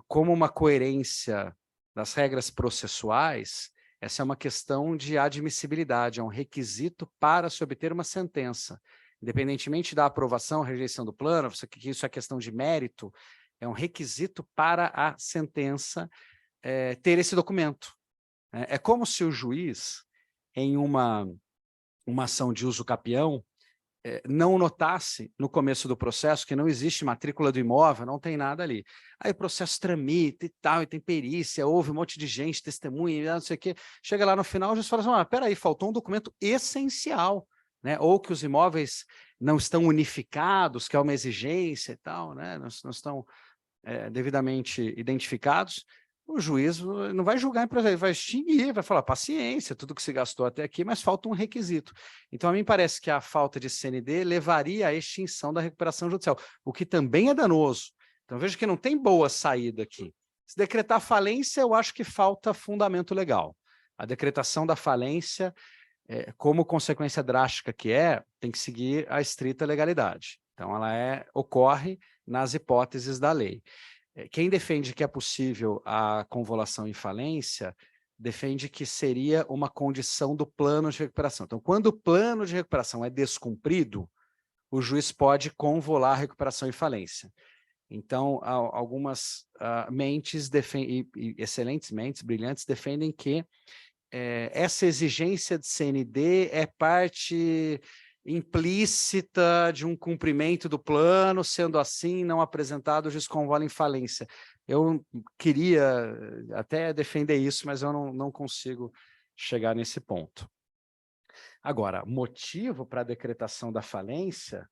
como uma coerência das regras processuais, essa é uma questão de admissibilidade, é um requisito para se obter uma sentença. Independentemente da aprovação, rejeição do plano, que isso é questão de mérito, é um requisito para a sentença ter esse documento. É como se o juiz, em uma ação de uso capião, não notasse no começo do processo que não existe matrícula do imóvel, não tem nada ali. Aí o processo tramita e tal, e tem perícia, houve um monte de gente, testemunha, não sei o quê. Chega lá no final, o juiz fala assim, peraí, faltou um documento essencial, né? Ou que os imóveis não estão unificados, que é uma exigência e tal, né? Não estão devidamente identificados. O juiz não vai julgar, ele vai extinguir, vai falar, paciência, tudo que se gastou até aqui, mas falta um requisito. Então, a mim parece que a falta de CND levaria à extinção da recuperação judicial, o que também é danoso. Então, veja que não tem boa saída aqui. Se decretar falência, eu acho que falta fundamento legal. A decretação da falência, como consequência drástica que tem que seguir a estrita legalidade. Então, ela ocorre nas hipóteses da lei. Quem defende que é possível a convolução em falência, defende que seria uma condição do plano de recuperação. Então, quando o plano de recuperação é descumprido, o juiz pode convolar a recuperação em falência. Então, algumas mentes, excelentes mentes, brilhantes, defendem que essa exigência de CND é parte implícita de um cumprimento do plano, sendo assim, não apresentado, o juiz convola em falência. Eu queria até defender isso, mas eu não consigo chegar nesse ponto. Agora, motivo para a decretação da falência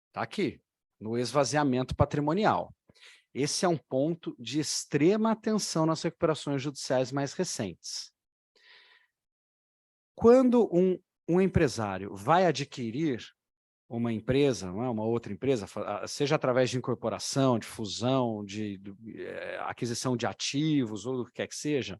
está aqui, no esvaziamento patrimonial. Esse é um ponto de extrema atenção nas recuperações judiciais mais recentes. Quando um empresário vai adquirir uma empresa, uma outra empresa, seja através de incorporação, de fusão, de aquisição de ativos, ou do que quer que seja,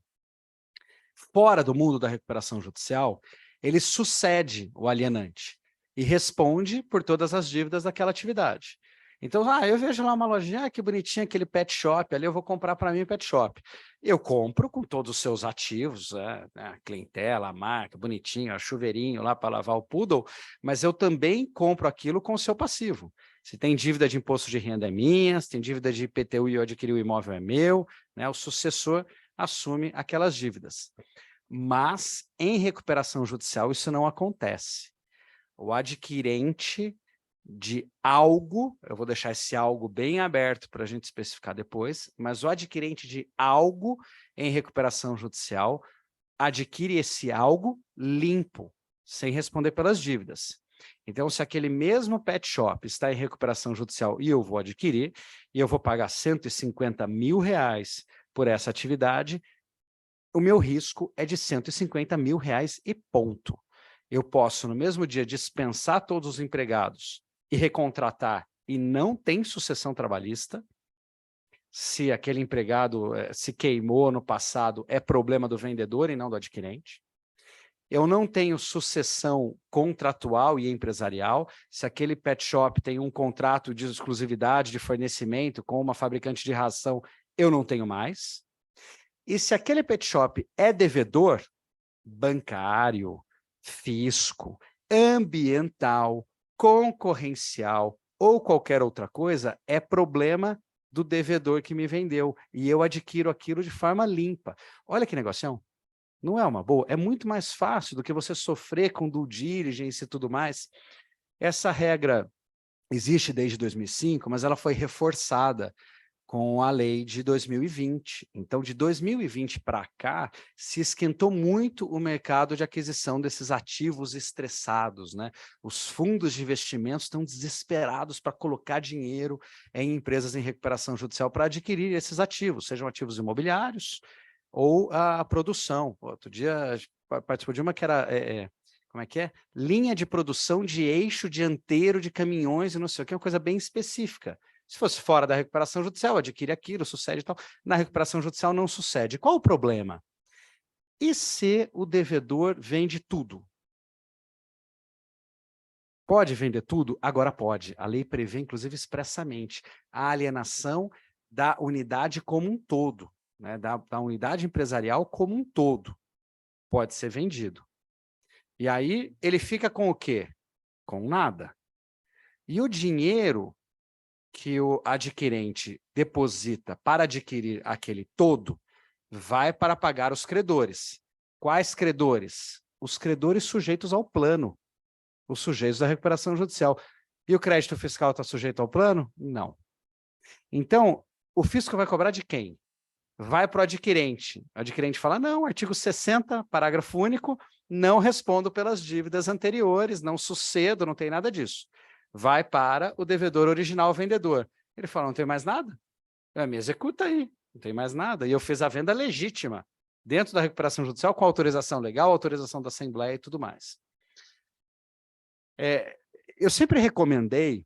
fora do mundo da recuperação judicial, ele sucede o alienante. e responde por todas as dívidas daquela atividade. Então, eu vejo lá uma lojinha, que bonitinha aquele pet shop, ali eu vou comprar para mim o pet shop. Eu compro com todos os seus ativos, a clientela, a marca, bonitinho, a chuveirinho lá para lavar o poodle, mas eu também compro aquilo com o seu passivo. Se tem dívida de imposto de renda é minha, se tem dívida de IPTU e eu adquiri o imóvel é meu, né? O sucessor assume aquelas dívidas. Mas, em recuperação judicial, isso não acontece. O adquirente de algo, eu vou deixar esse algo bem aberto para a gente especificar depois, mas o adquirente de algo em recuperação judicial adquire esse algo limpo, sem responder pelas dívidas. Então, se aquele mesmo pet shop está em recuperação judicial e eu vou adquirir, e eu vou pagar R$150 mil por essa atividade, o meu risco é de R$150 mil e ponto. Eu posso, no mesmo dia, dispensar todos os empregados e recontratar, e não tem sucessão trabalhista. Se aquele empregado se queimou no passado, é problema do vendedor e não do adquirente. Eu não tenho sucessão contratual e empresarial. Se aquele pet shop tem um contrato de exclusividade de fornecimento com uma fabricante de ração, eu não tenho mais. E se aquele pet shop é devedor bancário, fisco, ambiental, concorrencial ou qualquer outra coisa, é problema do devedor que me vendeu e eu adquiro aquilo de forma limpa. Olha que negocião. Não é uma boa? É muito mais fácil do que você sofrer com due diligence e tudo mais. Essa regra existe desde 2005, mas ela foi reforçada com a lei de 2020. Então, de 2020 para cá, se esquentou muito o mercado de aquisição desses ativos estressados, né? Os fundos de investimentos estão desesperados para colocar dinheiro em empresas em recuperação judicial para adquirir esses ativos, sejam ativos imobiliários ou a produção. Outro dia participou de uma que era... como é que é? Linha de produção de eixo dianteiro de caminhões e não sei o que, uma coisa bem específica. Se fosse fora da recuperação judicial, adquire aquilo, sucede e tal. Na recuperação judicial não sucede. Qual o problema? E se o devedor vende tudo? Pode vender tudo? Agora pode. A lei prevê, inclusive, expressamente a alienação da unidade como um todo, né? Da unidade empresarial como um todo. Pode ser vendido. E aí ele fica com o quê? Com nada. E o dinheiro que o adquirente deposita para adquirir aquele todo vai para pagar os credores. Quais credores? Os credores sujeitos ao plano, os sujeitos da recuperação judicial. E o crédito fiscal está sujeito ao plano? Não. Então, o fisco vai cobrar de quem? Vai para o adquirente. O adquirente fala, não, artigo 60, parágrafo único, não respondo pelas dívidas anteriores, não sucedo, não tem nada disso. Vai para o devedor original, o vendedor. Ele fala, não tem mais nada? Me executa aí, não tem mais nada. E eu fiz a venda legítima, dentro da recuperação judicial, com autorização legal, autorização da Assembleia e tudo mais. Eu sempre recomendei,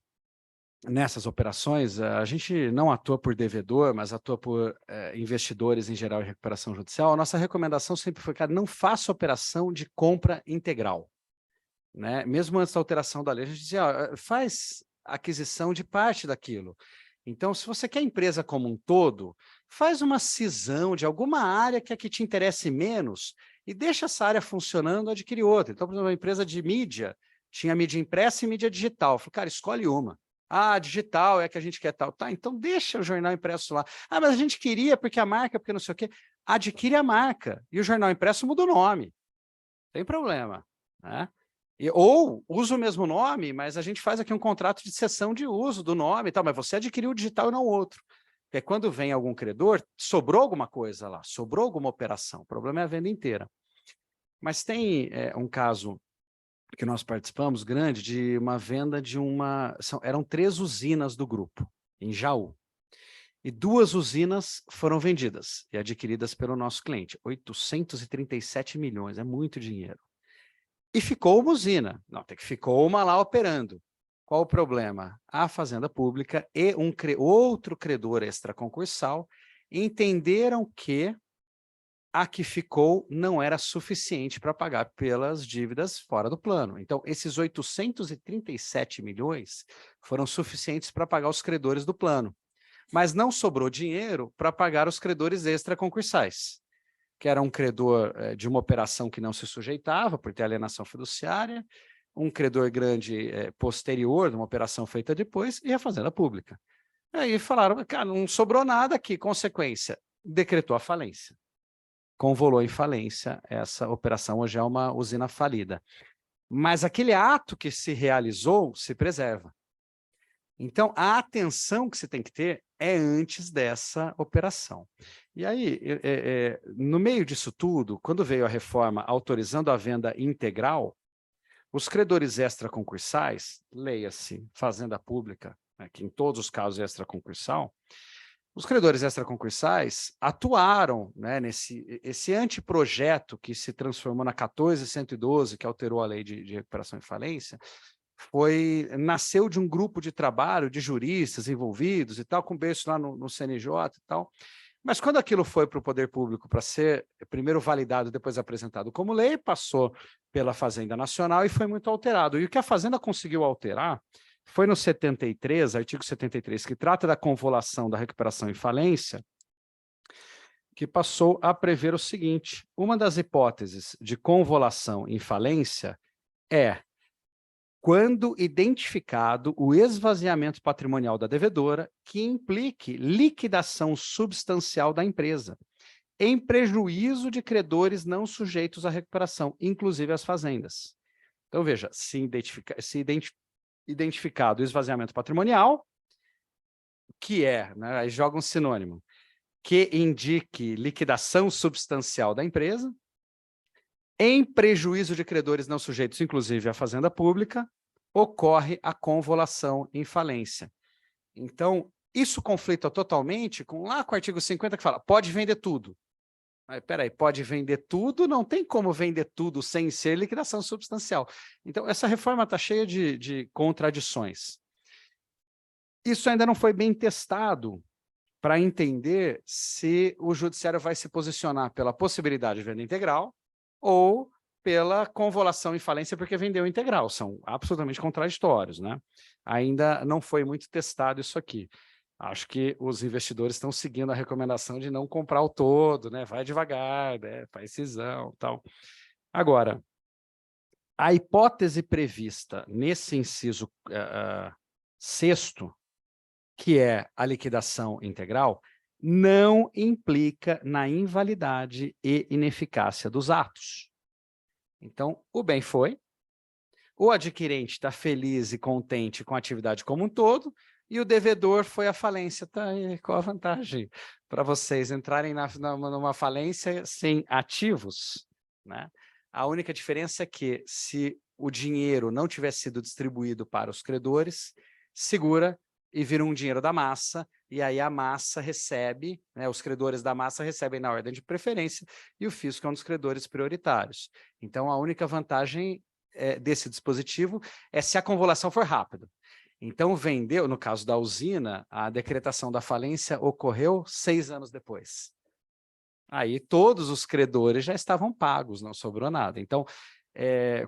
nessas operações, a gente não atua por devedor, mas atua por investidores em geral em recuperação judicial. A nossa recomendação sempre foi, cara, não faça operação de compra integral. Né? Mesmo antes da alteração da lei, a gente dizia, faz aquisição de parte daquilo. Então, se você quer a empresa como um todo, faz uma cisão de alguma área que é que te interesse menos e deixa essa área funcionando, adquire outra. Então, por exemplo, uma empresa de mídia, tinha mídia impressa e mídia digital. Eu falei, cara, escolhe uma. Digital é a que a gente quer tal. Tá, então deixa o jornal impresso lá. Mas a gente queria porque a marca, porque não sei o quê. Adquire a marca. E o jornal impresso muda o nome. Não tem problema, né? Ou usa o mesmo nome, mas a gente faz aqui um contrato de cessão de uso do nome e tal, mas você adquiriu o digital e não o outro. Porque quando vem algum credor, sobrou alguma coisa lá, sobrou alguma operação. O problema é a venda inteira. Mas tem um caso que nós participamos, grande, de uma venda de eram 3 usinas do grupo, em Jaú. E 2 usinas foram vendidas e adquiridas pelo nosso cliente. 837 milhões, é muito dinheiro. E ficou uma usina. Não, ficou uma lá operando. Qual o problema? A Fazenda Pública e outro credor extraconcursal entenderam que a que ficou não era suficiente para pagar pelas dívidas fora do plano. Então, esses 837 milhões foram suficientes para pagar os credores do plano, mas não sobrou dinheiro para pagar os credores extraconcursais, que era um credor de uma operação que não se sujeitava por ter alienação fiduciária, um credor grande posterior de uma operação feita depois e a Fazenda Pública. Aí falaram, cara, não sobrou nada aqui, consequência, decretou a falência. Convolou em falência, essa operação hoje é uma usina falida. Mas aquele ato que se realizou se preserva. Então, a atenção que se tem que ter é antes dessa operação. E aí, no meio disso tudo, quando veio a reforma autorizando a venda integral, os credores extraconcursais, leia-se Fazenda Pública, né, que em todos os casos é extraconcursal, os credores extraconcursais atuaram, né, esse anteprojeto que se transformou na 14.112, que alterou a lei de recuperação e falência, nasceu de um grupo de trabalho de juristas envolvidos e tal, com berço lá no CNJ e tal. Mas quando aquilo foi para o poder público para ser primeiro validado, depois apresentado como lei, passou pela Fazenda Nacional e foi muito alterado. E o que a Fazenda conseguiu alterar foi no 73, artigo 73, que trata da convolução da recuperação e falência, que passou a prever o seguinte: uma das hipóteses de convolução em falência é quando identificado o esvaziamento patrimonial da devedora que implique liquidação substancial da empresa, em prejuízo de credores não sujeitos à recuperação, inclusive as fazendas. Então, veja, se identificado o esvaziamento patrimonial, que né, aí joga um sinônimo, que indique liquidação substancial da empresa, em prejuízo de credores não sujeitos, inclusive à Fazenda Pública, ocorre a convolução em falência. Então, isso conflita totalmente com o artigo 50 que fala, pode vender tudo. Mas, peraí, pode vender tudo? Não tem como vender tudo sem ser liquidação substancial. Então, essa reforma está cheia de contradições. Isso ainda não foi bem testado para entender se o judiciário vai se posicionar pela possibilidade de venda integral ou pela convolução em falência porque vendeu integral. São absolutamente contraditórios, né? Ainda não foi muito testado isso aqui. Acho que os investidores estão seguindo a recomendação de não comprar o todo, né? Vai devagar, né? Faz cisão e tal. Agora, a hipótese prevista nesse inciso 6º, que é a liquidação integral, não implica na invalidade e ineficácia dos atos. Então, o bem foi, o adquirente está feliz e contente com a atividade como um todo, e o devedor foi à falência. Tá aí, qual a vantagem para vocês entrarem numa falência sem ativos, né? A única diferença é que, se o dinheiro não tivesse sido distribuído para os credores, segura e vira um dinheiro da massa, e aí a massa recebe, né, os credores da massa recebem na ordem de preferência, e o fisco é um dos credores prioritários. Então, a única vantagem desse dispositivo é se a convolução for rápida. Então, vendeu, no caso da usina, a decretação da falência ocorreu 6 anos depois. Aí todos os credores já estavam pagos, não sobrou nada. Então,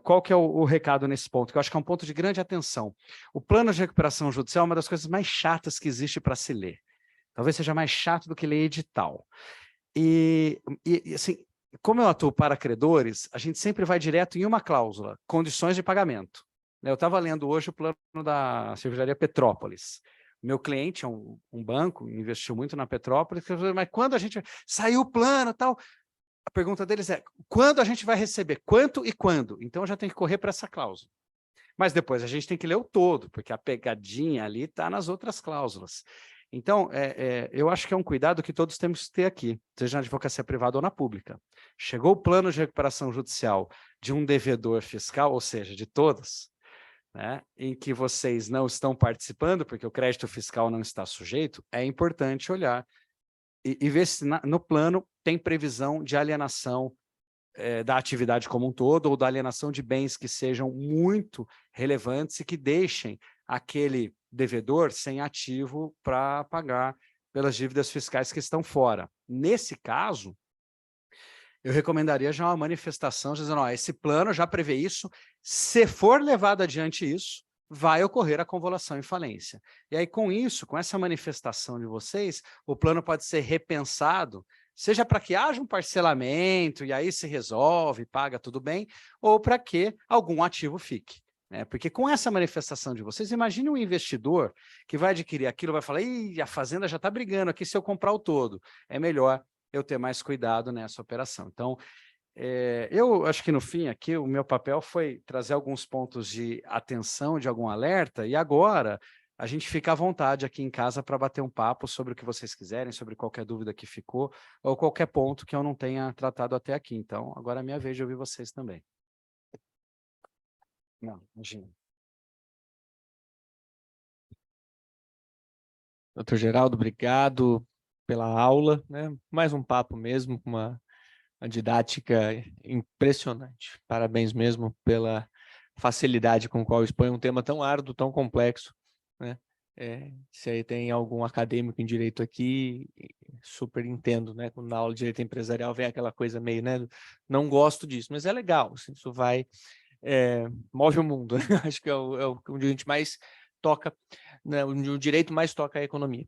qual que é o recado nesse ponto? Que eu acho que é um ponto de grande atenção. O plano de recuperação judicial é uma das coisas mais chatas que existe para se ler. Talvez seja mais chato do que ler edital. E assim, como eu atuo para credores, a gente sempre vai direto em uma cláusula, condições de pagamento. Eu estava lendo hoje o plano da Cervejaria Petrópolis. Meu cliente é um banco, investiu muito na Petrópolis, mas quando a gente... Saiu o plano e tal... A pergunta deles é, quando a gente vai receber? Quanto e quando? Então, eu já tenho que correr para essa cláusula. Mas depois a gente tem que ler o todo, porque a pegadinha ali está nas outras cláusulas. Então, eu acho que é um cuidado que todos temos que ter aqui, seja na advocacia privada ou na pública. Chegou o plano de recuperação judicial de um devedor fiscal, ou seja, de todas, né, em que vocês não estão participando, porque o crédito fiscal não está sujeito, é importante olhar e ver se no plano tem previsão de alienação da atividade como um todo, ou da alienação de bens que sejam muito relevantes e que deixem aquele devedor sem ativo para pagar pelas dívidas fiscais que estão fora. Nesse caso, eu recomendaria já uma manifestação dizendo, ó, esse plano já prevê isso, se for levado adiante isso, vai ocorrer a convolução em falência. E aí, com isso, com essa manifestação de vocês, o plano pode ser repensado, seja para que haja um parcelamento e aí se resolve, paga tudo bem, ou para que algum ativo fique. Né? Porque com essa manifestação de vocês, imagine um investidor que vai adquirir aquilo, vai falar, ih, a fazenda já está brigando aqui se eu comprar o todo. É melhor eu ter mais cuidado nessa operação. Então, eu acho que no fim aqui o meu papel foi trazer alguns pontos de atenção, de algum alerta, e agora a gente fica à vontade aqui em casa para bater um papo sobre o que vocês quiserem, sobre qualquer dúvida que ficou, ou qualquer ponto que eu não tenha tratado até aqui. Então, agora é minha vez de ouvir vocês também. Não, imagina. Doutor Geraldo, obrigado pela aula, né? Mais um papo mesmo, com uma didática impressionante. Parabéns mesmo pela facilidade com a qual expõe um tema tão árduo, tão complexo, né? Se aí tem algum acadêmico em direito aqui, super entendo, né? Quando na aula de direito empresarial vem aquela coisa meio, né? Não gosto disso, mas é legal, assim, isso vai, move o mundo. Acho que é onde a gente mais toca, né? Onde o direito mais toca a economia.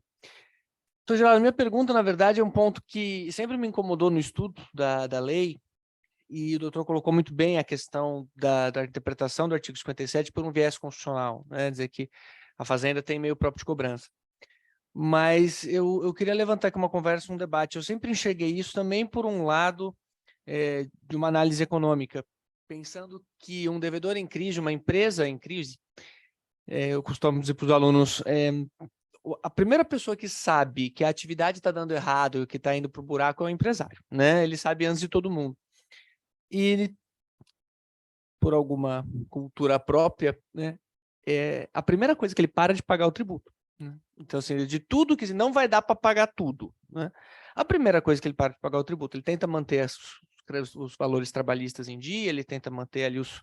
Então, Geraldo, minha pergunta, na verdade, é um ponto que sempre me incomodou no estudo da lei, e o doutor colocou muito bem a questão da interpretação do artigo 57 por um viés constitucional, né? Dizer que a Fazenda tem meio próprio de cobrança. Mas eu queria levantar aqui uma conversa, um debate. Eu sempre enxerguei isso também por um lado de uma análise econômica, pensando que um devedor em crise, uma empresa em crise, eu costumo dizer para os alunos, a primeira pessoa que sabe que a atividade está dando errado e que está indo para o buraco é o empresário, né? Ele sabe antes de todo mundo. E, por alguma cultura própria, né, a primeira coisa que ele para de pagar o tributo. Né? Então, assim, de tudo que não vai dar para pagar tudo, né? A primeira coisa que ele para de pagar o tributo, ele tenta manter os valores trabalhistas em dia, ele tenta manter ali os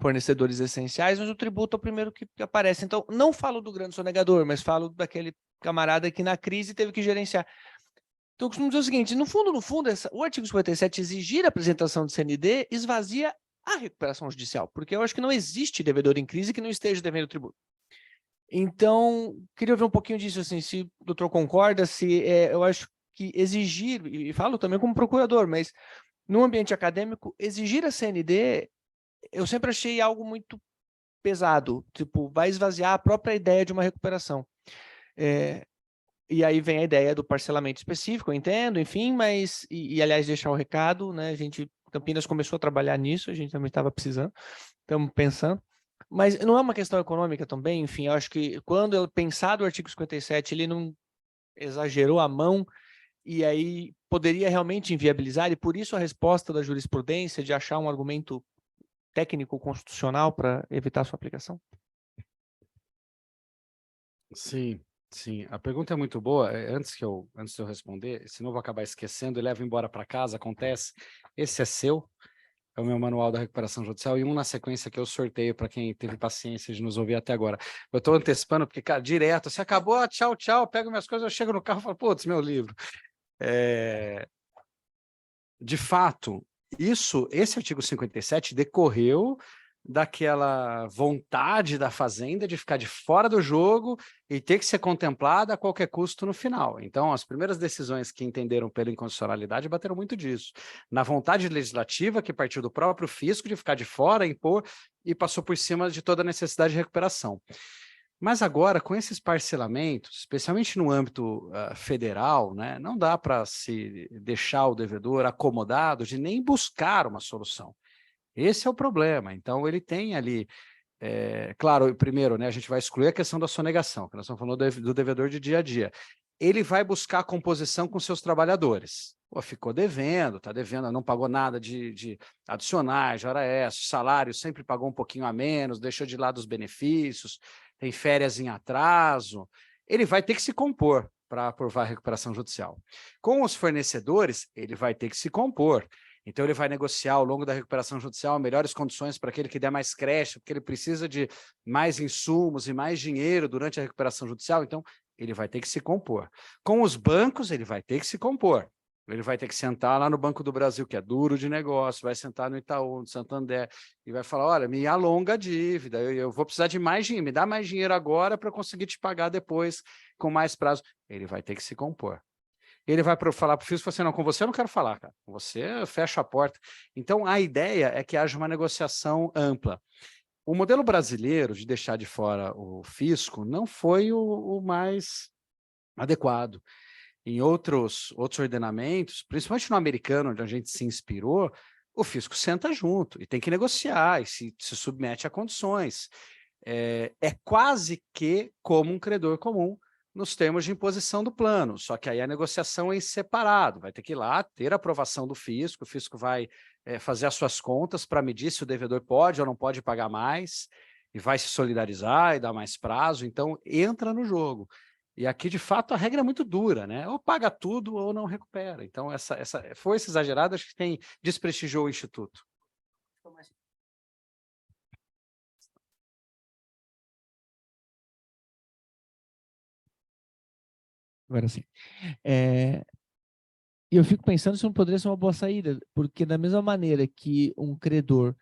fornecedores essenciais, mas o tributo é o primeiro que aparece. Então, não falo do grande sonegador, mas falo daquele camarada que na crise teve que gerenciar. Então, eu costumo dizer o seguinte, no fundo, o artigo 57 exigir a apresentação de CND esvazia a recuperação judicial, porque eu acho que não existe devedor em crise que não esteja devendo tributo. Então, queria ouvir um pouquinho disso, assim, se o doutor concorda, se eu acho que exigir, e falo também como procurador, mas no ambiente acadêmico, exigir a CND, eu sempre achei algo muito pesado, tipo, vai esvaziar a própria ideia de uma recuperação. E aí vem a ideia do parcelamento específico, eu entendo, enfim, mas, aliás, deixar o recado, né, Campinas começou a trabalhar nisso, a gente também estava precisando, estamos pensando, mas não é uma questão econômica também, enfim, eu acho que quando eu pensar do artigo 57, ele não exagerou a mão, e aí poderia realmente inviabilizar, e por isso a resposta da jurisprudência de achar um argumento técnico constitucional para evitar sua aplicação? Sim, sim. A pergunta é muito boa. Antes de eu responder, senão eu vou acabar esquecendo e levo embora para casa, acontece. Esse é seu, é o meu manual da recuperação judicial e um na sequência que eu sorteio para quem teve paciência de nos ouvir até agora. Eu estou antecipando porque, cara, direto, se acabou, tchau, tchau, pego minhas coisas, eu chego no carro e falo, putz, meu livro. De fato, esse artigo 57 decorreu daquela vontade da Fazenda de ficar de fora do jogo e ter que ser contemplada a qualquer custo no final. Então, as primeiras decisões que entenderam pela inconstitucionalidade bateram muito disso. Na vontade legislativa, que partiu do próprio fisco de ficar de fora, impor, e passou por cima de toda a necessidade de recuperação. Mas agora, com esses parcelamentos, especialmente no âmbito federal, né, não dá para se deixar o devedor acomodado de nem buscar uma solução. Esse é o problema. Então, ele tem ali, claro, primeiro, né, a gente vai excluir a questão da sonegação, que nós estamos falando do devedor de dia a dia. Ele vai buscar a composição com seus trabalhadores. Pô, ficou devendo, está devendo, não pagou nada de adicionais, de hora extra, salário sempre pagou um pouquinho a menos, deixou de lado os benefícios, tem férias em atraso. Ele vai ter que se compor para aprovar a recuperação judicial. Com os fornecedores, ele vai ter que se compor. Então, ele vai negociar ao longo da recuperação judicial melhores condições para aquele que der mais crédito, porque ele precisa de mais insumos e mais dinheiro durante a recuperação judicial. Então, ele vai ter que se compor. Com os bancos, ele vai ter que se compor. Ele vai ter que sentar lá no Banco do Brasil, que é duro de negócio, vai sentar no Itaú, no Santander, e vai falar, olha, me alonga a dívida, eu vou precisar de mais dinheiro, me dá mais dinheiro agora para conseguir te pagar depois com mais prazo. Ele vai ter que se compor. Ele vai falar para o fisco, assim, não, com você eu não quero falar, cara. Com você eu fecho a porta. Então, a ideia é que haja uma negociação ampla. O modelo brasileiro de deixar de fora o fisco não foi o mais adequado. Em outros ordenamentos, principalmente no americano, onde a gente se inspirou, o fisco senta junto e tem que negociar e se submete a condições. É quase que como um credor comum nos termos de imposição do plano, só que aí a negociação é em separado, vai ter que ir lá ter a aprovação do fisco, o fisco vai fazer as suas contas para medir se o devedor pode ou não pode pagar mais, e vai se solidarizar e dar mais prazo, então entra no jogo. E aqui, de fato, a regra é muito dura, né? Ou paga tudo ou não recupera. Então, essa força exagerada acho que desprestigiou o Instituto. Agora sim. E eu fico pensando se não poderia ser uma boa saída, porque da mesma maneira que um credor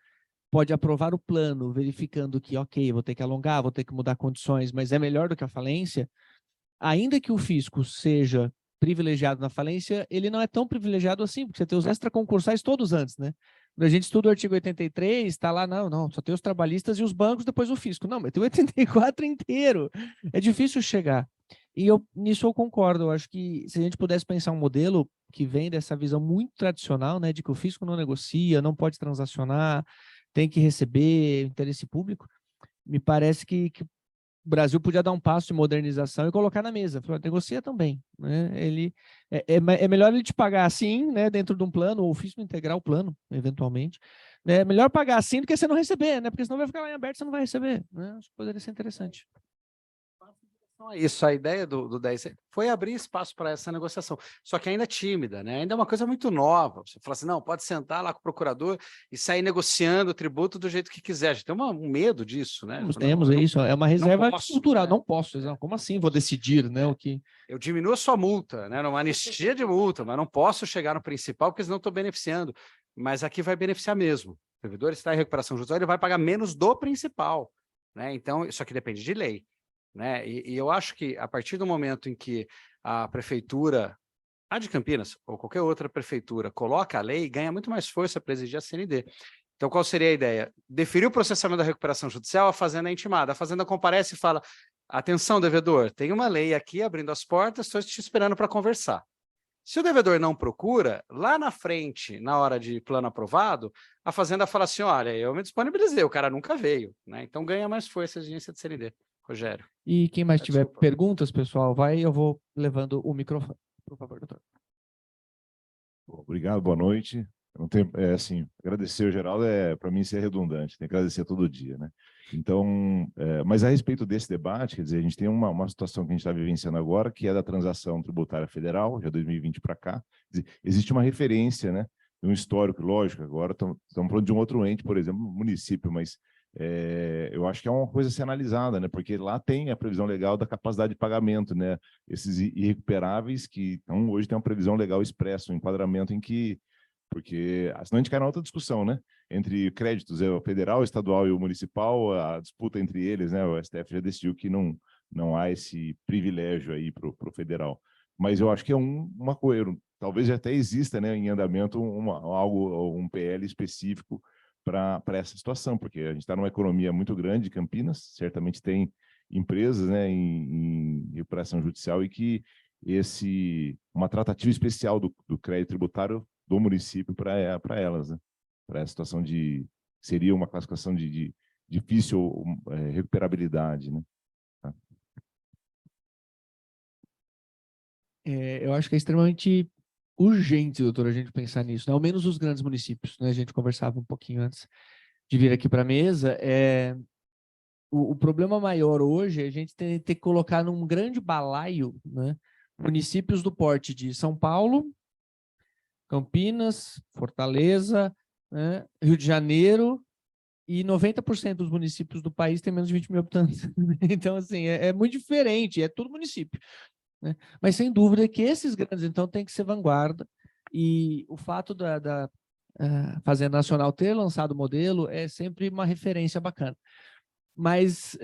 pode aprovar o plano, verificando que, ok, vou ter que alongar, vou ter que mudar condições, mas é melhor do que a falência, ainda que o fisco seja privilegiado na falência, ele não é tão privilegiado assim, porque você tem os extraconcursais todos antes, né? Quando a gente estuda o artigo 83, está lá, não, só tem os trabalhistas e os bancos, depois o fisco. Não, mas tem o 84 inteiro. É difícil chegar. E nisso eu concordo. Eu acho que se a gente pudesse pensar um modelo que vem dessa visão muito tradicional, né, de que o fisco não negocia, não pode transacionar, tem que receber interesse público, me parece que o Brasil podia dar um passo de modernização e colocar na mesa. Negocia também. Né? É melhor ele te pagar assim, né, dentro de um plano, ou o fisco integrar o plano, eventualmente. É melhor pagar assim do que você não receber, né? Porque senão vai ficar lá em aberto e você não vai receber. Né? Acho que poderia ser interessante. Isso, a ideia do 10 foi abrir espaço para essa negociação, só que ainda é tímida, né? Ainda é uma coisa muito nova. Você fala assim, não, pode sentar lá com o procurador e sair negociando o tributo do jeito que quiser. A gente tem um medo disso, né? Temos isso, é uma reserva cultural. Né? Não posso, como assim vou decidir, né? O que... Eu diminuo a sua multa, né? Numa anistia de multa, mas não posso chegar no principal porque senão estou beneficiando. Mas aqui vai beneficiar mesmo. O devedor está em recuperação judicial, ele vai pagar menos do principal, né? Então, isso aqui depende de lei. Né? E eu acho que a partir do momento em que a prefeitura, a de Campinas, ou qualquer outra prefeitura, coloca a lei, ganha muito mais força para exigir a CND. Então, qual seria a ideia? Deferir o processamento da recuperação judicial, a Fazenda é intimada. A Fazenda comparece e fala, atenção, devedor, tem uma lei aqui abrindo as portas, estou te esperando para conversar. Se o devedor não procura, lá na frente, na hora de plano aprovado, a Fazenda fala assim, olha, eu me disponibilizei, o cara nunca veio. Né? Então, ganha mais força a exigência de CND. Rogério. E quem mais tiver perguntas, pessoal, eu vou levando o microfone. Por favor, doutor. Obrigado, boa noite. Não tem, agradecer o Geraldo para mim ser redundante, tem que agradecer todo dia, né? Então, mas a respeito desse debate, quer dizer, a gente tem uma situação que a gente está vivenciando agora, que é da transação tributária federal, já 2020 para cá. Quer dizer, existe uma referência, né? Um histórico, lógico, agora estamos falando de um outro ente, por exemplo, município, mas eu acho que é uma coisa a ser analisada, né? Porque lá tem a previsão legal da capacidade de pagamento, né? Esses irrecuperáveis que hoje tem uma previsão legal expressa, um enquadramento em que, porque senão a gente cai na outra discussão, né? Entre créditos, o federal, o estadual e o municipal, a disputa entre eles, né? O STF já decidiu que não há esse privilégio aí para o federal. Mas eu acho que é uma coisa, talvez até exista, né, em andamento um PL específico para essa situação, porque a gente está numa economia muito grande, Campinas, certamente tem empresas, né, em recuperação judicial e que uma tratativa especial do crédito tributário do município para elas, né, para essa situação seria uma classificação de difícil recuperabilidade, né. Tá? Eu acho que é extremamente urgente, doutor, a gente pensar nisso, né? Ao menos os grandes municípios, né? A gente conversava um pouquinho antes de vir aqui para a mesa. O problema maior hoje é a gente ter que colocar num grande balaio, né, municípios do porte de São Paulo, Campinas, Fortaleza, né, Rio de Janeiro, e 90% dos municípios do país tem menos de 20 mil habitantes. Então, assim, é muito diferente, é tudo município. Né? Mas, sem dúvida, que esses grandes, então, têm que ser vanguarda E o fato da Fazenda Nacional ter lançado o modelo é sempre uma referência bacana. Mas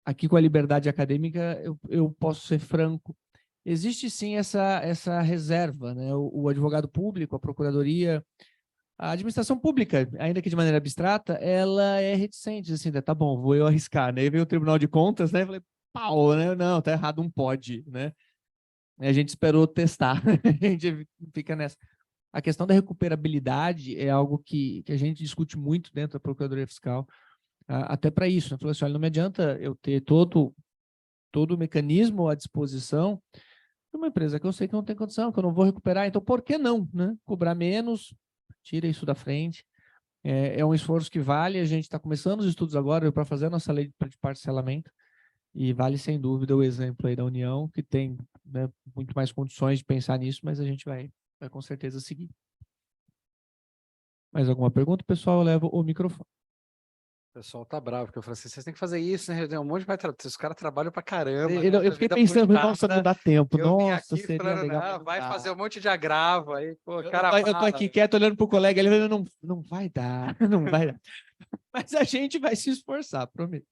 aqui com a liberdade acadêmica eu posso ser franco. Existe sim essa reserva, né? O advogado público, a procuradoria, a administração pública, ainda que de maneira abstrata, ela é reticente, assim, tá bom, vou eu arriscar, né? Aí veio o Tribunal de Contas, né? Eu falei, pau, né? Não, tá errado, não pode, né? E a gente esperou testar, a gente fica nessa. A questão da recuperabilidade é algo que a gente discute muito dentro da Procuradoria Fiscal, até para isso, né? Falou assim, olha, não me adianta eu ter todo o mecanismo à disposição de uma empresa que eu sei que não tem condição, que eu não vou recuperar, então por que não, né? Cobrar menos, tira isso da frente. É um esforço que vale, a gente está começando os estudos agora para fazer a nossa lei de parcelamento, e vale sem dúvida o exemplo aí da União, que tem, né, muito mais condições de pensar nisso, mas a gente vai com certeza seguir. Mais alguma pergunta, pessoal? Eu levo o microfone. O pessoal tá bravo, porque eu falei assim, vocês têm que fazer isso, né? Tem um monte de os caras trabalham pra caramba. Eu fiquei pensando, nossa, não dá tempo. Eu vim Nossa, aqui seria falando, legal. não, vai fazer um monte de agravo aí, pô, cara. Eu tô aqui quieto olhando pro colega, ele falando, não vai dar, não vai dar. Mas a gente vai se esforçar, prometo.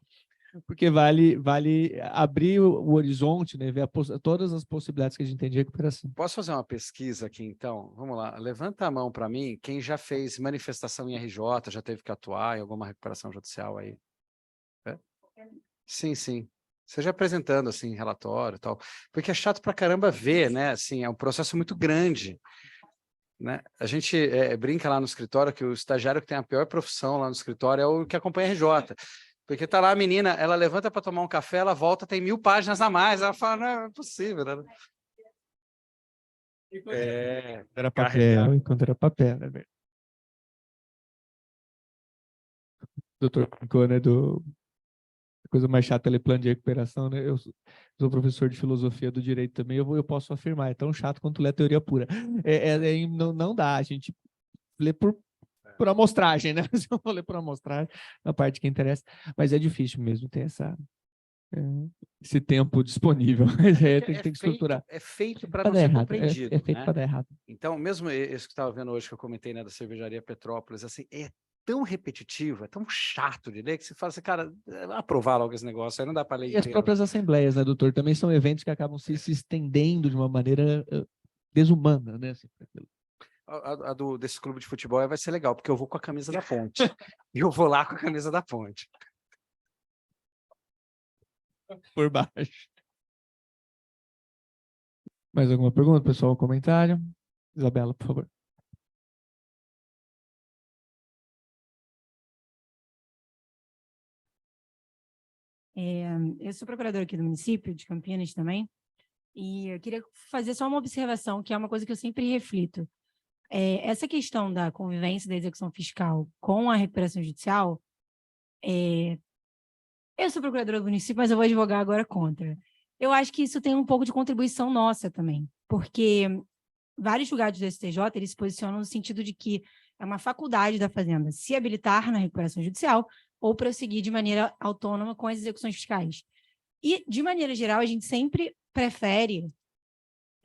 Porque vale abrir o horizonte, né? Ver todas as possibilidades que a gente tem de recuperação. Posso fazer uma pesquisa aqui, então? Vamos lá, levanta a mão para mim, quem já fez manifestação em RJ, já teve que atuar em alguma recuperação judicial aí? É? Sim, sim. Seja apresentando, assim, relatório e tal. Porque é chato pra caramba ver, né? Assim, é um processo muito grande, né? A gente brinca lá no escritório que o estagiário que tem a pior profissão lá no escritório é o que acompanha RJ. Porque tá lá a menina, ela levanta para tomar um café, ela volta, tem 1000 páginas a mais. Ela fala, não, é possível, né? Era papel, enquanto era papel, né? Doutor brincou, né? A coisa mais chata é plano de recuperação, né? Eu sou professor de filosofia do direito também, eu posso afirmar, é tão chato quanto ler a teoria pura. Não dá, a gente lê por amostragem, né? Se eu vou ler por amostragem, na parte que interessa, mas é difícil mesmo ter esse tempo disponível, mas tem que estruturar. É feito para não ser compreendido. É feito né? para dar errado. Então, mesmo isso que estava vendo hoje, que eu comentei, né, da cervejaria Petrópolis, assim, é tão repetitivo, é tão chato de ler, que você fala assim, cara, aprovar logo esse negócio, aí não dá para ler E as próprias assembleias, né, doutor, também são eventos que acabam se estendendo de uma maneira desumana, né? Assim, desse clube de futebol vai ser legal, porque eu vou com a camisa da Ponte. E eu vou lá com a camisa da Ponte. Por baixo. Mais alguma pergunta, pessoal? Comentário? Isabela, por favor. Eu sou procuradora aqui do município de Campinas também, e eu queria fazer só uma observação, que é uma coisa que eu sempre reflito. Essa questão da convivência da execução fiscal com a recuperação judicial, eu sou procuradora do município, mas eu vou advogar agora contra. Eu acho que isso tem um pouco de contribuição nossa também, porque vários julgados do STJ, eles se posicionam no sentido de que é uma faculdade da Fazenda se habilitar na recuperação judicial ou prosseguir de maneira autônoma com as execuções fiscais. E, de maneira geral, a gente sempre prefere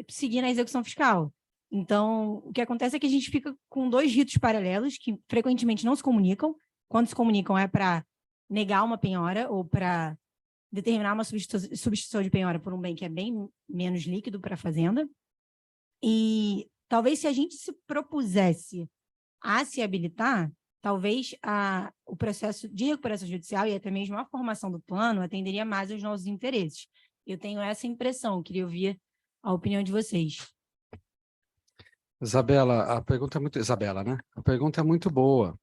seguir na execução fiscal. Então, o que acontece é que a gente fica com dois ritos paralelos que frequentemente não se comunicam. Quando se comunicam é para negar uma penhora ou para determinar uma substituição de penhora por um bem que é bem menos líquido para a Fazenda. E talvez se a gente se propusesse a se habilitar, talvez o processo de recuperação judicial e até mesmo a formação do plano atenderia mais aos nossos interesses. Eu tenho essa impressão, queria ouvir a opinião de vocês. Isabela, a pergunta é muito... Isabela, né? A pergunta é muito boa.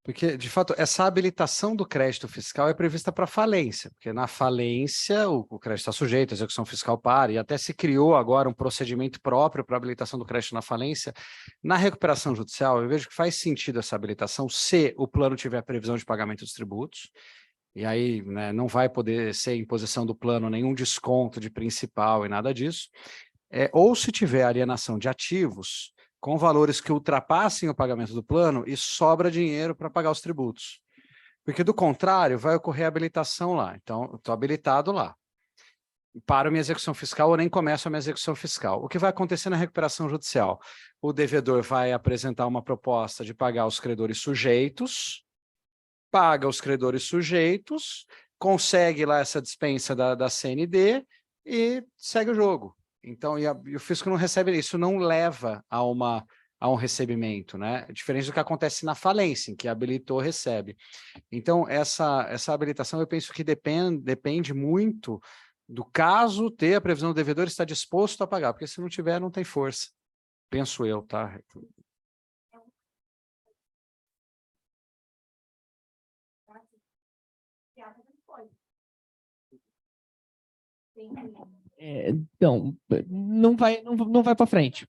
Porque, de fato, essa habilitação do crédito fiscal é prevista para falência, porque na falência o crédito está sujeito, a execução fiscal para, e até se criou agora um procedimento próprio para habilitação do crédito na falência. Na recuperação judicial, eu vejo que faz sentido essa habilitação se o plano tiver previsão de pagamento dos tributos, e aí, né, não vai poder ser imposição do plano nenhum desconto de principal e nada disso, ou se tiver alienação de ativos com valores que ultrapassem o pagamento do plano e sobra dinheiro para pagar os tributos. Porque, do contrário, vai ocorrer habilitação lá. Então, estou habilitado lá. paro minha execução fiscal ou nem começo a minha execução fiscal. O que vai acontecer na recuperação judicial? O devedor vai apresentar uma proposta de pagar os credores sujeitos, paga os credores sujeitos, consegue lá essa dispensa da CND e segue o jogo. Então, e o fisco não recebe, isso não leva a um recebimento, né? Diferente do que acontece na falência, em que habilitou, recebe. Então, essa habilitação, eu penso que depende muito do caso ter a previsão do devedor estar disposto a pagar, porque se não tiver, não tem força. Penso eu, tá? Então, não vai para frente.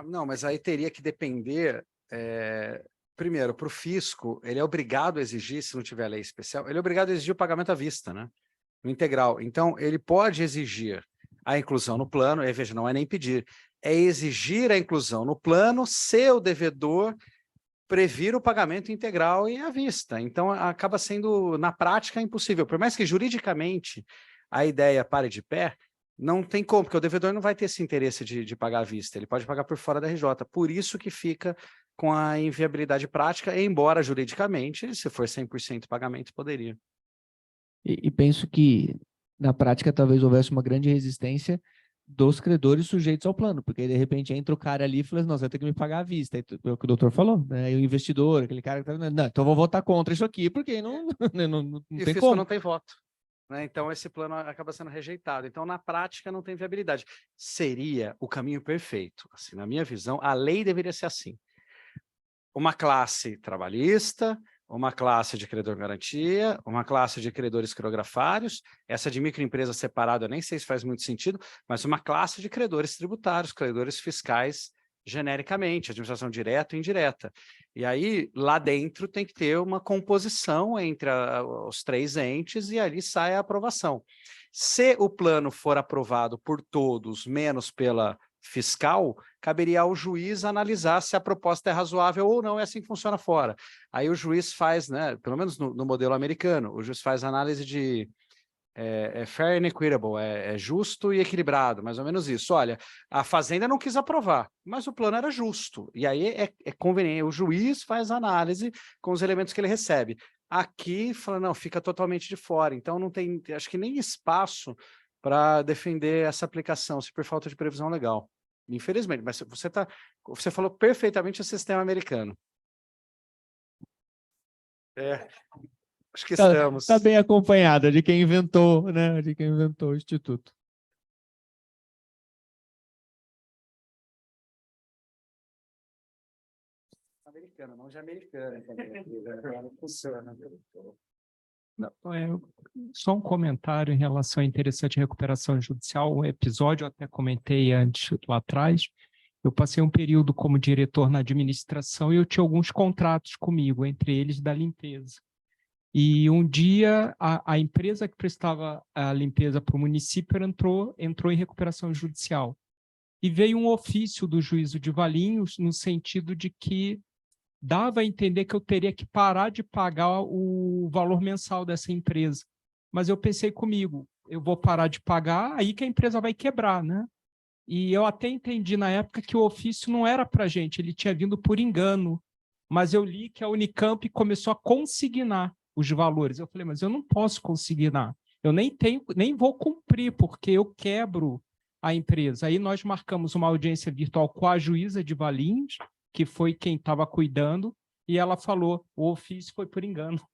Não, mas aí teria que depender, primeiro, para o fisco, ele é obrigado a exigir, se não tiver lei especial, ele é obrigado a exigir o pagamento à vista, né? No integral. Então, ele pode exigir a inclusão no plano, e veja, não é nem pedir, é exigir a inclusão no plano se o devedor previr o pagamento integral e à vista. Então, acaba sendo, na prática, impossível. Por mais que juridicamente a ideia pare de pé, não tem como, porque o devedor não vai ter esse interesse de pagar à vista, ele pode pagar por fora da RJ. Por isso que fica com a inviabilidade prática, embora juridicamente, se for 100% pagamento, poderia. E penso que, na prática, talvez houvesse uma grande resistência dos credores sujeitos ao plano, porque de repente entra o cara ali e fala, não, você vai ter que me pagar à vista, é o que o doutor falou, né? E o investidor, aquele cara que tá, não, então eu vou votar contra isso aqui, porque não E o tem fisco como. não tem voto, né? Então esse plano acaba sendo rejeitado. Então, na prática, não tem viabilidade. Seria o caminho perfeito. Assim, na minha visão, a lei deveria ser assim. Uma classe trabalhista, uma classe de credor-garantia, uma classe de credores quirografários, essa de microempresa separada, eu nem sei se faz muito sentido, mas uma classe de credores tributários, credores fiscais, genericamente, administração direta e indireta. E aí, lá dentro, tem que ter uma composição entre os três entes e ali sai a aprovação. Se o plano for aprovado por todos, menos pela fiscal, caberia ao juiz analisar se a proposta é razoável ou não, é assim que funciona fora. Aí o juiz faz, né, pelo menos no modelo americano, o juiz faz análise de fair and equitable, é justo e equilibrado, mais ou menos isso. Olha, a fazenda não quis aprovar, mas o plano era justo, e aí é conveniente, o juiz faz análise com os elementos que ele recebe. Aqui, fala, não, fica totalmente de fora, então não tem, acho que nem espaço para defender essa aplicação, se por falta de previsão legal. Infelizmente, mas você falou perfeitamente o sistema americano. Acho que estamos. Está bem acompanhada de quem inventou, né? De quem inventou o Instituto. Americana, não de americana. Não funciona. Não, só um comentário em relação à interessante recuperação judicial. Um episódio, eu até comentei antes, lá atrás. Eu passei um período como diretor na administração e eu tinha alguns contratos comigo, entre eles da limpeza. E um dia, a empresa que prestava a limpeza para o município entrou em recuperação judicial. E veio um ofício do juízo de Valinhos no sentido de que dava a entender que eu teria que parar de pagar o valor mensal dessa empresa. Mas eu pensei comigo, eu vou parar de pagar, aí que a empresa vai quebrar, né? E eu até entendi na época que o ofício não era para a gente, ele tinha vindo por engano. Mas eu li que a Unicamp começou a consignar os valores. Eu falei, mas eu não posso consignar. Eu nem vou cumprir, porque eu quebro a empresa. Aí nós marcamos uma audiência virtual com a juíza de Valinhos, que foi quem estava cuidando, e ela falou, o ofício foi por engano.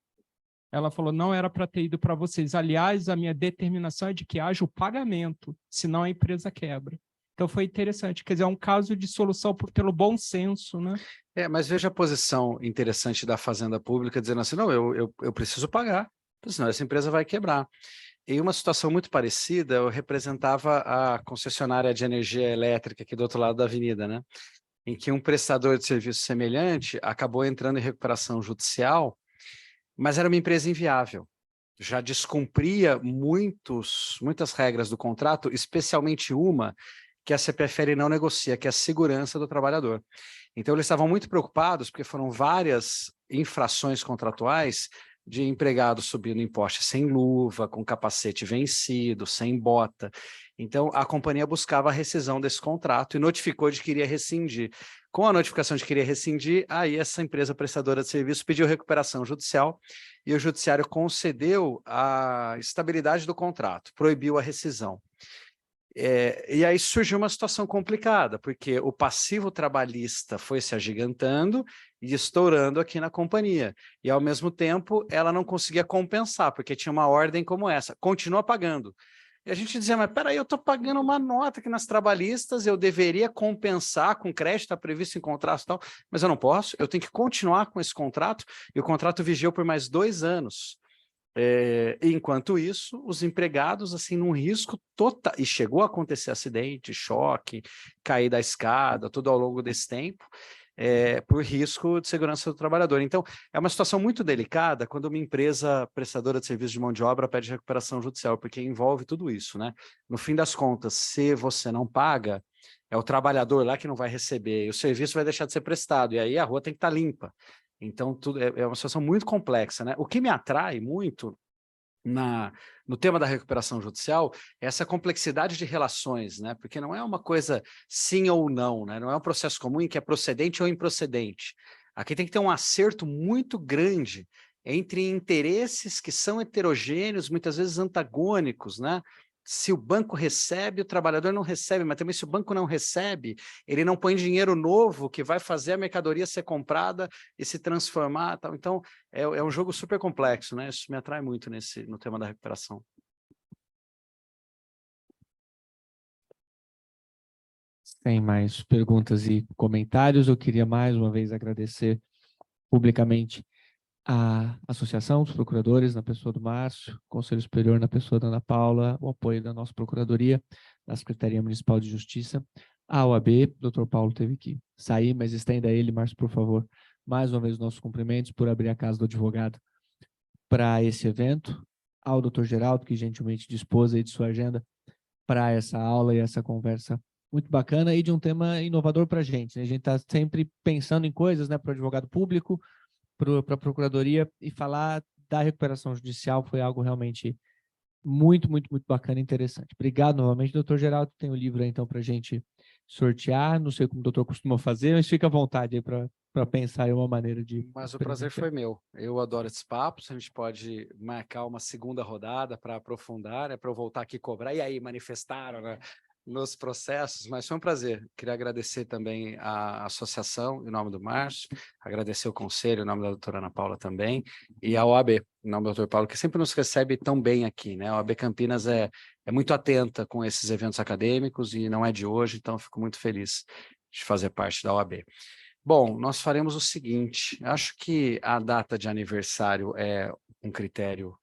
Ela falou, não era para ter ido para vocês. Aliás, a minha determinação é de que haja o pagamento, senão a empresa quebra. Então foi interessante, quer dizer, é um caso de solução pelo bom senso, né? Mas veja a posição interessante da Fazenda Pública, dizendo assim, não, eu preciso pagar, senão essa empresa vai quebrar. Em uma situação muito parecida, eu representava a concessionária de energia elétrica aqui do outro lado da avenida, né? Em que um prestador de serviço semelhante acabou entrando em recuperação judicial, mas era uma empresa inviável. Já descumpria muitas regras do contrato, especialmente uma que a CPFL não negocia, que é a segurança do trabalhador. Então, eles estavam muito preocupados, porque foram várias infrações contratuais de empregados subindo em poste sem luva, com capacete vencido, sem bota. Então, a companhia buscava a rescisão desse contrato e notificou de que iria rescindir. Com a notificação de que iria rescindir, aí essa empresa prestadora de serviço pediu recuperação judicial e o judiciário concedeu a estabilidade do contrato, proibiu a rescisão. E aí surgiu uma situação complicada, porque o passivo trabalhista foi se agigantando e estourando aqui na companhia. E, ao mesmo tempo, ela não conseguia compensar, porque tinha uma ordem como essa, continua pagando. E a gente dizia, mas peraí, eu estou pagando uma nota aqui nas trabalhistas, eu deveria compensar com crédito, está previsto em contrato e tal, mas eu não posso, eu tenho que continuar com esse contrato, e o contrato vigiou por mais 2 anos. Enquanto isso, os empregados, assim, num risco total, e chegou a acontecer acidente, choque, cair da escada, tudo ao longo desse tempo, por risco de segurança do trabalhador. Então, é uma situação muito delicada quando uma empresa prestadora de serviço de mão de obra pede recuperação judicial, porque envolve tudo isso, né? No fim das contas, se você não paga, é o trabalhador lá que não vai receber, e o serviço vai deixar de ser prestado, e aí a rua tem que estar limpa. Então, tudo é uma situação muito complexa, né? O que me atrai muito no tema da recuperação judicial é essa complexidade de relações, né? Porque não é uma coisa sim ou não, né? Não é um processo comum em que é procedente ou improcedente. Aqui tem que ter um acerto muito grande entre interesses que são heterogêneos, muitas vezes antagônicos, né? Se o banco recebe, o trabalhador não recebe, mas também se o banco não recebe, ele não põe dinheiro novo que vai fazer a mercadoria ser comprada e se transformar. Tal. Então, é um jogo super complexo, né? Isso me atrai muito no tema da recuperação. Sem mais perguntas e comentários, eu queria mais uma vez agradecer publicamente a Associação dos Procuradores, na pessoa do Márcio, Conselho Superior, na pessoa da Ana Paula, o apoio da nossa Procuradoria, da Secretaria Municipal de Justiça, a OAB, o Dr. Paulo teve que sair, mas estenda a ele, Márcio, por favor, mais uma vez os nossos cumprimentos por abrir a casa do advogado para esse evento, ao Dr. Geraldo, que gentilmente dispôs aí de sua agenda para essa aula e essa conversa muito bacana e de um tema inovador para a gente, né? A gente está sempre pensando em coisas, né, para o advogado público, para a Procuradoria, e falar da recuperação judicial foi algo realmente muito, muito, muito bacana e interessante. Obrigado novamente, doutor Geraldo. Tem o livro aí, então, para a gente sortear. Não sei como o doutor costuma fazer, mas fica à vontade aí para pensar em uma maneira de... Mas o prazer foi meu. Eu adoro esses papos. A gente pode marcar uma segunda rodada para aprofundar, né, para eu voltar aqui e cobrar. E aí, manifestaram, né? Nos processos, mas foi um prazer. Queria agradecer também a associação, em nome do Márcio, agradecer o conselho, em nome da doutora Ana Paula também, e a OAB, em nome do doutor Paulo, que sempre nos recebe tão bem aqui, né? A OAB Campinas é muito atenta com esses eventos acadêmicos e não é de hoje, então fico muito feliz de fazer parte da OAB. Bom, nós faremos o seguinte, acho que a data de aniversário é um critério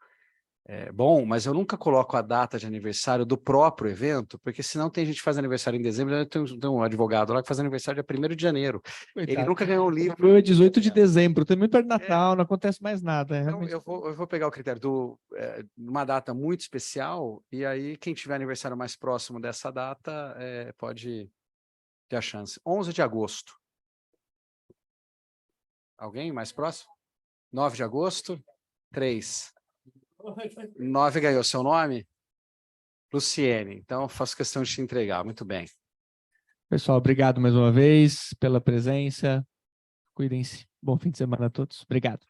bom, mas eu nunca coloco a data de aniversário do próprio evento, porque senão tem gente que faz aniversário em dezembro, tem um advogado lá que faz aniversário dia 1º de janeiro. Coitado. Ele nunca ganhou um livro. Foi o 18 de dezembro, tem muito perto de Natal, não acontece mais nada. Então, eu vou pegar o critério de uma data muito especial, e aí quem tiver aniversário mais próximo dessa data pode ter a chance. 11 de agosto. Alguém mais próximo? 9 de agosto? 3. 9 ganhou seu nome? Luciene. Então, faço questão de te entregar. Muito bem. Pessoal, obrigado mais uma vez pela presença. Cuidem-se. Bom fim de semana a todos. Obrigado.